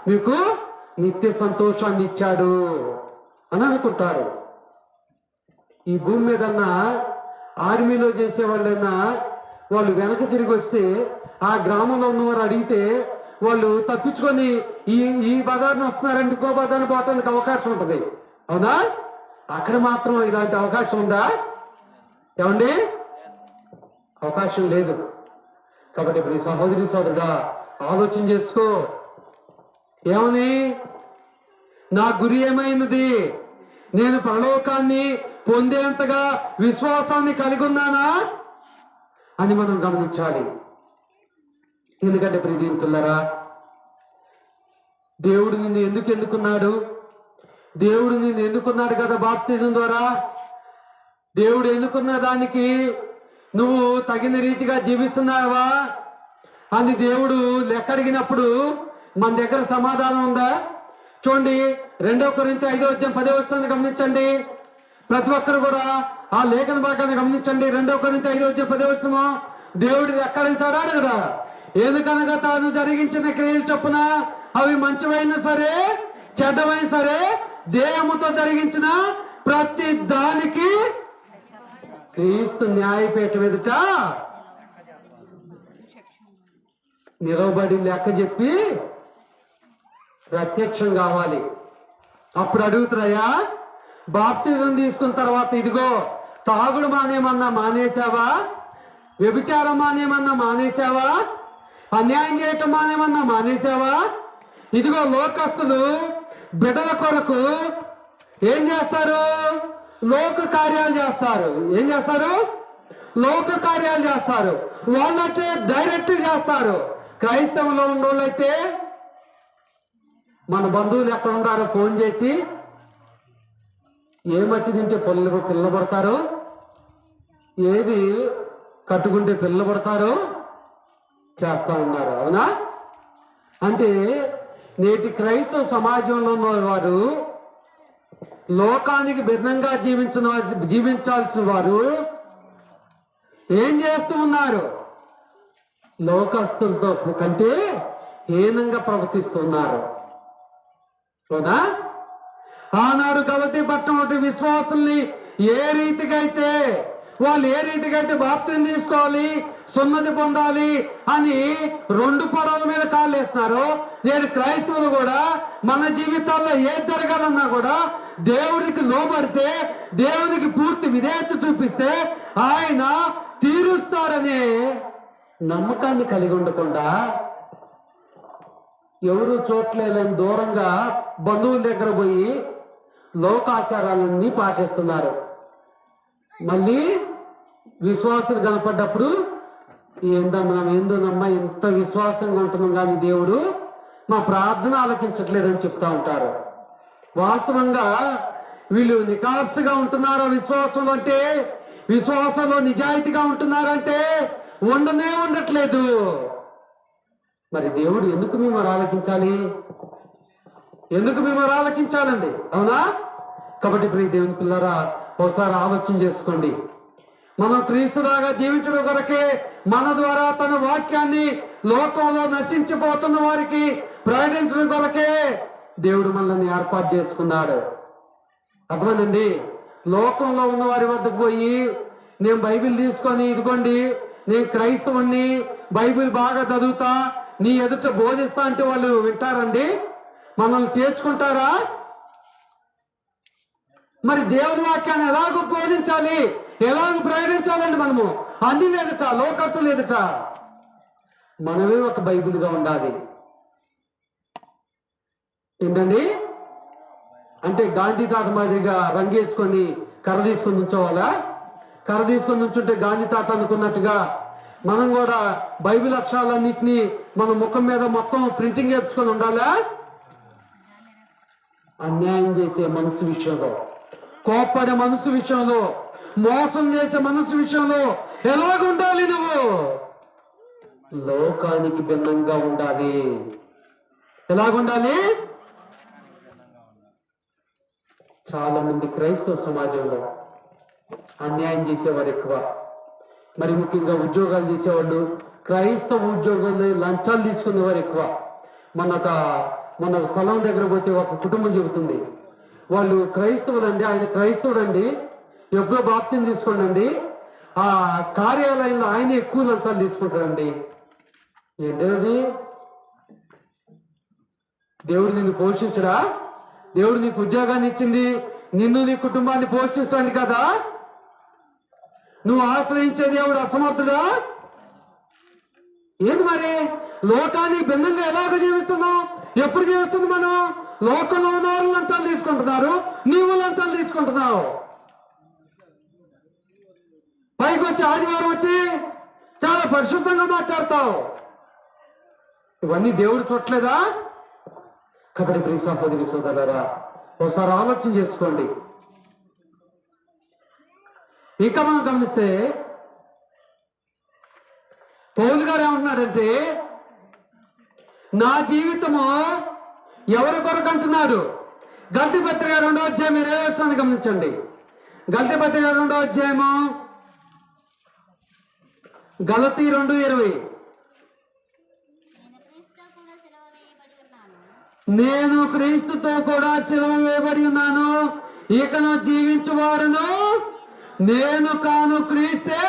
మీకు నిత్య సంతోషాన్ని ఇచ్చాడు అని అనుకుంటారు. ఈ భూమి మీదన్నా ఆర్మీలో చేసే వాళ్ళైనా వాళ్ళు వెనక తిరిగి వస్తే ఆ గ్రామంలో ఉన్నవారు అడిగితే వాళ్ళు తప్పించుకొని ఈ బజార్ని వస్తున్నారంటే ఇంకో బజార్ని పోవడానికి అవకాశం ఉంటుంది. అవునా? అక్కడ మాత్రం ఇలాంటి అవకాశం ఉందా? ఏమండి? అవకాశం లేదు. కాబట్టి ఇప్పుడు సహోదరి సోదరుడా ఆలోచన చేసుకో. ఏమని? నా గురి ఏమైనది? నేను పరలోకాన్ని పొందేంతగా విశ్వాసాన్ని కలిగి ఉన్నానా అని మనం గమనించాలి. ఎందుకంటే ప్రియమిత్రులారా, దేవుడు నిన్ను ఎందుకు ఎన్నుకున్నాడు? దేవుడు నిన్ను ఎన్నుకున్నాడు కదా బాప్తిజం ద్వారా. దేవుడు ఎన్నుకున్న దానికి నువ్వు తగిన రీతిగా జీవిస్తున్నావా అని దేవుడు లెక్క అడిగినప్పుడు మన దగ్గర సమాధానం ఉందా? చూడండి, 2 కొరింథీ 5:10 గమనించండి. ప్రతి ఒక్కరు కూడా ఆ లేఖన భాగాన్ని గమనించండి. 2 కొరింథీ 5:10 దేవుడు లెక్క అడుగుతాడా కదా? ఎందుకనగా తాను జరిగించిన క్రియలు చొప్పున అవి మంచివైనా సరే చెడ్డవైనా సరే దేహముతో జరిగించిన ప్రతి దానికి క్రీస్తు న్యాయపీఠం ఎదుట నిలబడి లెక్క చెప్పి ప్రత్యక్షం కావాలి. అప్పుడు అడుగుతారయ్యా, బాప్తిజం తీసుకున్న తర్వాత ఇదిగో తాగుడు మానేమన్నా మానేసావా? వ్యభిచారం మానేమన్నా మానేసావా? అన్యాయం చేయటం మానేమన్నా మానేసావా? ఇదిగో లోకస్తులు బిడ్డల కొరకు ఏం చేస్తారు? లోక కార్యాలు చేస్తారు. ఏం చేస్తారు? లోక కార్యాలు చేస్తారు. వాళ్ళైతే డైరెక్ట్ చేస్తారు. క్రైస్తవంలో ఉన్నోళ్ళైతే మన బంధువులు ఎక్కడ ఉన్నారో ఫోన్ చేసి ఏ మట్టి తింటే పిల్లలు పడతారు, ఏది కట్టుకుంటే పిల్లలు పడతారు చేస్తా ఉన్నారు. అవునా? అంటే నేటి క్రైస్తవ సమాజంలో ఉన్న వారు లోకానికి భిన్నంగా జీవించాల్సిన వారు ఏం చేస్తూ ఉన్నారు? లోకస్తులతో కంటే హీనంగా ప్రవర్తిస్తున్నారు. అవునా? ఆనాడు గలతీ పట్టణం విశ్వాసుల్ని ఏ రీతిగా అయితే బాప్తిజం తీసుకోవాలి, సున్నతి పొందాలి అని 2 పడవల మీద కాళ్ళు వేస్తున్నారు. నేడు క్రైస్తవులు కూడా మన జీవితాల్లో ఏది జరగాలన్నా కూడా దేవుడికి లోబడితే, దేవునికి పూర్తి విధేయత చూపిస్తే ఆయన తీరుస్తాడనే నమ్మకాన్ని కలిగి ఉండకుండా ఎవరు చూడలేదని దూరంగా బంధువుల దగ్గర పోయి లోకాచారాలన్నీ పాటిస్తున్నారు. మళ్ళీ విశ్వాసులు కనపడ్డప్పుడు ఏందోనమ్మా ఇంత విశ్వాసంగా ఉంటున్నాం కానీ దేవుడు మా ప్రార్థన ఆలకించట్లేదని చెప్తా ఉంటారు. వాస్తవంగా వీళ్ళు నికార్సుగా ఉంటున్నారా విశ్వాసంలో అంటే, విశ్వాసంలో నిజాయితీగా ఉంటున్నారంటే ఉండట్లేదు. మరి దేవుడు ఎందుకు మిమ్మల్ని ఆలకించాలి? ఎందుకు మిమ్మల్ని ఆలకించాలండి? అవునా? కాబట్టి ప్రియ దేవుని పిల్లరా, ఒకసారి ఆలోచన చేసుకోండి. మనం క్రీస్తులాగా జీవించడం కొరకే మన ద్వారా తన వాక్యాన్ని లోకంలో నశించిపోతున్న వారికి ప్రకటించడం కొరకే దేవుడు మనల్ని ఏర్పాటు చేసుకున్నాడు. అర్థమైందండి? లోకంలో ఉన్న వారి వద్దకు పోయి నేను బైబిల్ తీసుకొని ఇదిగోండి నేను క్రైస్తవుణ్ణి, బైబిల్ బాగా చదువుతా, నీ ఎదుట బోధిస్తా అంటే వాళ్ళు వింటారండి? మనల్ని చేర్చుకుంటారా? మరి దేవుని వాక్యాన్ని ఎలాగో బోధించాలి, ఎలాగ ప్రకటించాలండి? మనము అన్ని లేదట, లోకత్తు లేదట, మనమే ఒక బైబిల్గా ఉండాలి. ఏంటండి అంటే గాంధీ తాత మాదిరిగా రంగేసుకొని కర్ర తీసుకొని ఉంచోవాలా? కర్ర తీసుకొని ఉంచుంటే గాంధీ తాత అనుకున్నట్టుగా మనం కూడా బైబిల్ అక్షరాలన్నింటినీ మన ముఖం మీద మొత్తం ప్రింటింగ్ వేసుకొని ఉండాలా? అన్యాయం చేసే మనసు విషయంలో, కోప్పడే మనసు విషయంలో, మోసం చేసే మనసు విషయంలో ఎలాగ ఉండాలి? నువ్వు లోకానికి భిన్నంగా ఉండాలి. ఎలాగుండాలి? చాలా మంది క్రైస్తవ సమాజంలో అన్యాయం చేసేవారు ఎక్కువ. మరి ముఖ్యంగా ఉద్యోగాలు చేసేవాళ్ళు, క్రైస్తవ ఉద్యోగాలు లంచాలు తీసుకునేవారు ఎక్కువ. మన స్థలం దగ్గర పోతే ఒక కుటుంబం చెబుతుంది, వాళ్ళు క్రైస్తవులండి, ఆయన క్రైస్తవుడండి, ఎప్పుడో బాప్తిని తీసుకోండి, ఆ కార్యాలయంలో ఆయన ఎక్కువ లంచాలు తీసుకుంటాడండి. ఏంటది? దేవుడు నిన్ను పోషించడా? దేవుడు నీకు ఉద్యోగాన్ని ఇచ్చింది నిన్ను నీ కుటుంబాన్ని పోషించండి కదా. నువ్వు ఆశ్రయించే దేవుడు అసమర్థుడా? ఏంది మరి? లోకానికి భిన్నంగా ఎలాగ జీవిస్తున్నావు? ఎప్పుడు జీవిస్తుంది? మనం లోకంలో ఉన్న వాళ్ళు లంచాలు తీసుకుంటున్నారు, నీవు లంచాలు తీసుకుంటున్నావు. పైకి వచ్చి ఆదివారం వచ్చి చాలా పరిశుద్ధంగా మాట్లాడతావు. ఇవన్నీ దేవుడు చూడలేదా? కాబట్టి ప్రియ సహోదరి సోదరులారా, ఒకసారి ఆలోచన చేసుకోండి. ఇంకా మనం గమనిస్తే పౌలు గారు ఏమంటున్నాడంటే, నా జీవితము ఎవరి కొరకు అంటున్నాడు? గల్తీ పత్రిక 2వ అధ్యాయం 20వ వచనాన్ని గమనించండి. గల్తీ పత్రిక 2వ అధ్యాయము గలతీ 2:20. నేను క్రీస్తుతో కూడా సిలువ వేయబడి ఉన్నాను, ఇకను జీవించువాడును నేను కాను, క్రీస్తే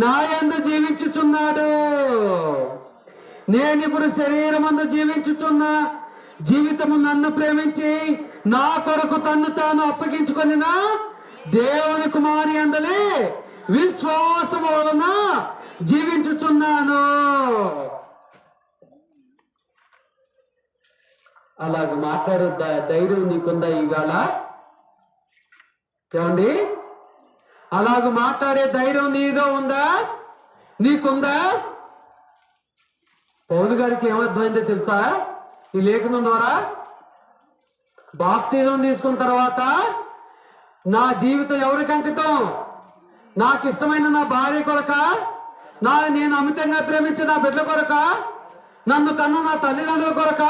నా యందు జీవించుచున్నాడు. నేనిప్పుడు శరీరమందు జీవించుచున్న జీవితము నన్ను ప్రేమించి నా కొరకు తన్ను తాను అప్పగించుకొనిన దేవుని కుమారి అందలే విశ్వాసము వలన జీవించుచున్నాను. అలాగ మాట్లాడే ధైర్యం నీకుందా ఇవాళ? ఏమండి, అలాగ మాట్లాడే ధైర్యం నీదో ఉందా? నీకుందా? పౌలు గారికి ఏమర్థమైందో తెలుసా? ఈ లేఖనం ద్వారా బాప్తిజం తీసుకున్న తర్వాత నా జీవితం ఎవరికి అంకితం? నాకు ఇష్టమైన నా భార్య కొరక, నేను అమితంగా ప్రేమించిన నా బిడ్డ కొరక, నన్ను కన్ను నా తల్లిదండ్రుల కొరక,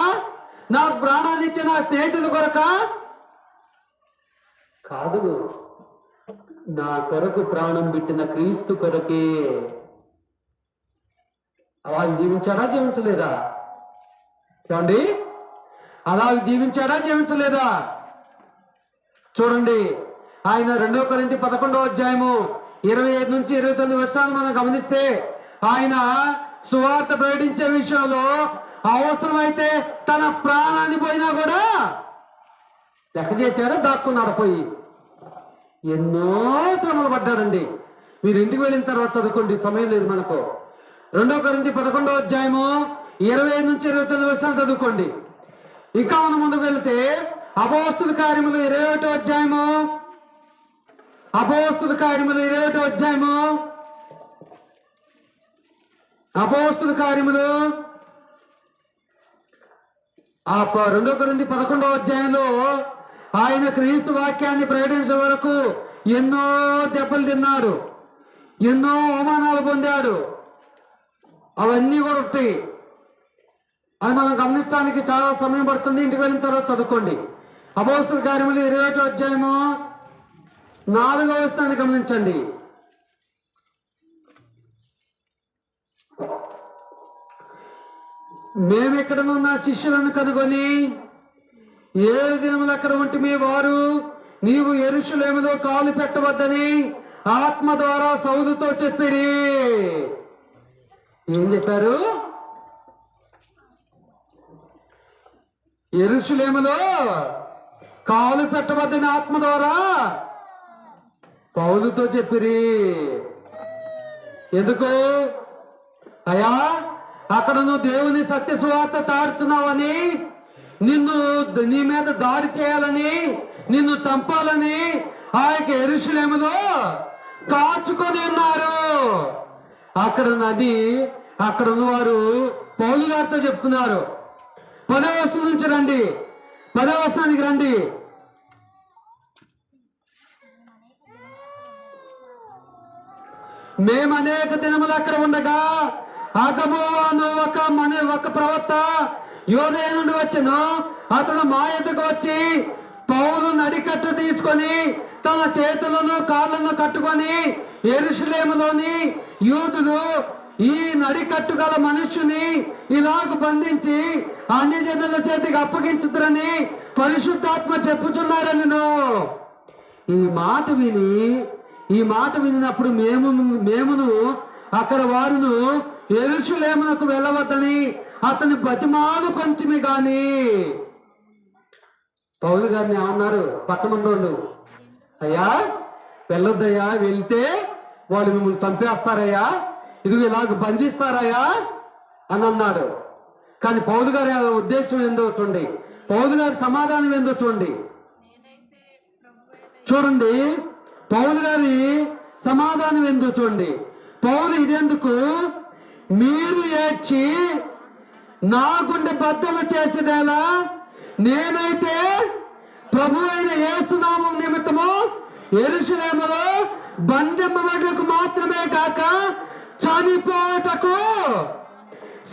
నా ప్రాణాన్ని ఇచ్చిన నా స్నేహితుల కొరక కాదు, నా కొరకు ప్రాణం పెట్టిన క్రీస్తు కొరకే. అలా జీవించాడా జీవించలేదా? చూడండి, అలా జీవించాడా జీవించలేదా? చూడండి, ఆయన 2 కొరింథీ 11వ అధ్యాయము 25 నుంచి 29 వర్షాలు మనం గమనిస్తే, ఆయన సువార్త ప్రకటించే విషయంలో అవసరమైతే తన ప్రాణాన్ని పోయినా కూడా లెక్క చేశాడు, దాక్కున్నాడు పోయి. ఎన్నో శ్రమలు పడ్డాడండి. మీరు ఇంటికి వెళ్ళిన తర్వాత చదువుకోండి, సమయం లేదు మనకు. 2 కొరింథీ 11వ అధ్యాయము 25 నుంచి 29 వర్షాలు చదువుకోండి. ఇంకా మనం ముందుకు వెళితే అపోస్తుల కార్యములు 21వ అధ్యాయము, అపోస్తుల కార్యములు 21వ అధ్యాయము, అపోస్తుల కార్యములు 2 కొరింథీ 11వ అధ్యాయంలో ఆయన క్రీస్తు వాక్యాన్ని ప్రకటించే వరకు ఎన్నో దెబ్బలు తిన్నాడు, ఎన్నో అవమానాలు పొందాడు. అవన్నీ కూడా ఉంటాయి. అది మనం గమనించడానికి చాలా సమయం పడుతుంది. ఇంటికి వెళ్ళిన తర్వాత చదువుకోండి. అపోస్తుల కార్యములు 21వ అధ్యాయము 4వ వచనాన్ని గమనించండి. మేము ఎక్కడనున్న శిష్యులను కనుగొని 7 దినములు అక్కడ ఉంటిమి. వారు నీవు యెరూషలేములో కాలు పెట్టవద్దని ఆత్మ ద్వారా సౌలుతో చెప్పిరి. ఏం చెప్పారు? యెరూషలేములో కాలు పెట్టవద్దని ఆత్మ ద్వారా పౌలుతో చెప్పిరి. ఎందుకు? అయ్యా, అక్కడ నువ్వు దేవుని సత్య సువార్త చాటుతున్నావని, నీ మీద దాడి చేయాలని, నిన్ను చంపాలని ఆ యొక్క యెరూషలేములో కాచుకొని ఉన్నారు. అక్కడ నది, అక్కడ ఉన్నవారు పౌలు గారితో చెప్తున్నారు. 10వ వచనం నుంచి రండి, 10వ వచనానికి రండి. మేము అనేక దినములు అక్కడ ఉండగా అగబు అను ఒక ప్రవక్త యోదయ నుండి వచ్చెను. అతడు మా ఎదుకు వచ్చి పౌలు నడికట్టు తీసుకొని తన చేతులను కాళ్ళను కట్టుకొని యెరూషలేములోని యూదులు ఈ నడికట్టు గల మనుష్యుని ఇలాగ బంధించి అన్య జనుల చేతికి అప్పగించుతురని పరిశుద్ధాత్మ చెప్పుచున్నాడని. ఈ మాట వినినప్పుడు మేమును అక్కడ వారును యెరూషలేమునకు వెళ్ళవద్దని అతని బతిమాలు కొంచెమే గాని. పౌలు గారిని ఏమన్నారు? పక్కనుండోళ్ళు, అయ్యా వెళ్ళొద్దయ్యా, వెళ్తే వాళ్ళు మిమ్మల్ని చంపేస్తారయ్యా, ఇది ఇలాగ బంధిస్తారయ్యా అని అన్నాడు. కానీ పౌలు గారి ఉద్దేశం ఏందో చూడండి, పౌలు గారి సమాధానం ఏందో చూడండి. చూడండి పౌలు గారి సమాధానం ఏందో చూడండి. పౌలు ఇదెందుకు? మీరు ఏడ్చి నా గుండె బద్దలు చేసేదేలా, నేనైతే ప్రభు అయిన యేసునామం నిమిత్తము యెరూషలేములో బంధింపబడుటకు మాత్రమే కాక చనిపోటకు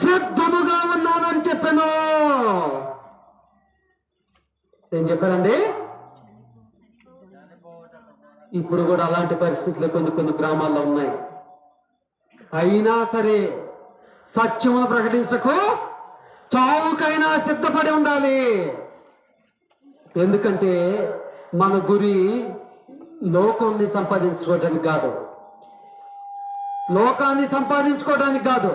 సిద్ధముగా ఉన్నానని చెప్పాను. ఏం చెప్పారండి? ఇప్పుడు కూడా అలాంటి పరిస్థితులు కొన్ని గ్రామాల్లో ఉన్నాయి. అయినా సరే సత్యమును ప్రకటించకు చావుకైనా సిద్ధపడి ఉండాలి. ఎందుకంటే మన గురి లోకాన్ని సంపాదించుకోవడానికి కాదు, లోకాన్ని సంపాదించుకోవడానికి కాదు.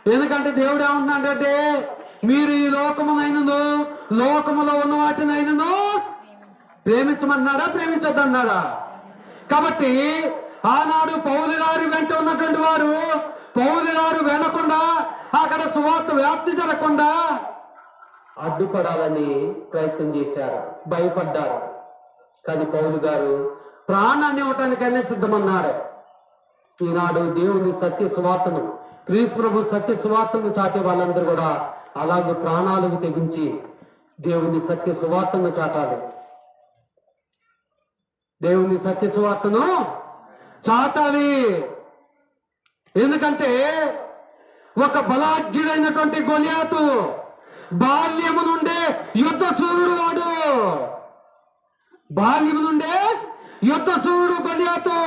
ఎందుకంటే దేవుడు ఏమంటున్నాడంటే, మీరు ఈ లోకమునైనను లోకములో ఉన్న వాటినైనను ప్రేమించమన్నాడా, ప్రేమించొద్దన్నాడా? కాబట్టి ఆనాడు పౌలు గారి వెంట ఉన్నటువంటి వారు పౌలు గారు వెనకుండా అక్కడ సువార్త వ్యాప్తి జరగకుండా అడ్డుపడాలని ప్రయత్నం చేశారు, భయపడ్డారు. కానీ పౌలు గారు ప్రాణాన్ని ఇవ్వటానికైనా సిద్ధమన్నారు. ఈనాడు దేవుని సత్య సువార్తను, క్రీస్తు ప్రభు సత్య సువార్తను చాటే వాళ్ళందరూ కూడా అలాగే ప్రాణాలకు తెగించి దేవుని సత్య సువార్తను చాటాలి. దేవుని సత్య సువార్తను చాటాలి. ఎందుకంటే ఒక బలాఢ్యుడైనటువంటి గొలియాతు బాల్యము నుండే యుద్ధ సూర్యుడు, వాడు బాల్యము నుండే యుద్ధ సూర్యుడు గొలియాతు.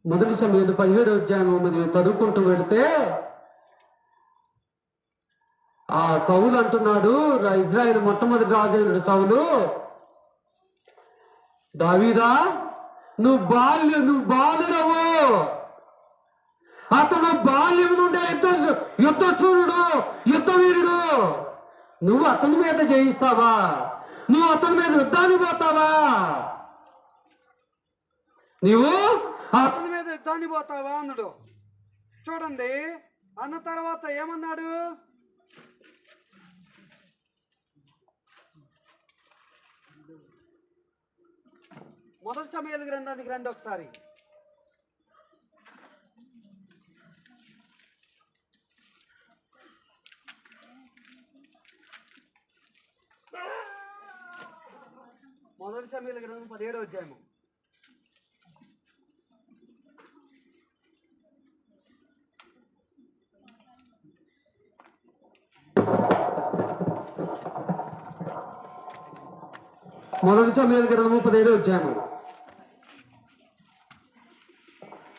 మొదటి సమయం 17వ అధ్యాయం మీరు చదువుకుంటూ వెళితే ఆ సౌలు అంటున్నాడు, ఇజ్రాయేల్ మొట్టమొదటి రాజు అయిన సౌలు, దావీదా నువ్వు బాలుడవు, అతను బాల్యం నుండే యుద్ధ సూర్యుడు, యుద్ధ వీరుడు. నువ్వు అతని మీద జయిస్తావా? నువ్వు అతని మీద యుద్ధానికి పోతావా? నీవు అతని మీద యుద్ధానికి పోతావా అన్నాడు. చూడండి, అన్న తర్వాత ఏమన్నాడు? మొదటి సమూయేలు గ్రంథానికి రండి ఒకసారి. మొదటి సమూయేలు గ్రంథం 17వ అధ్యాయము. మొదటి సమూయేలు గ్రంథము 17వ అధ్యాయము.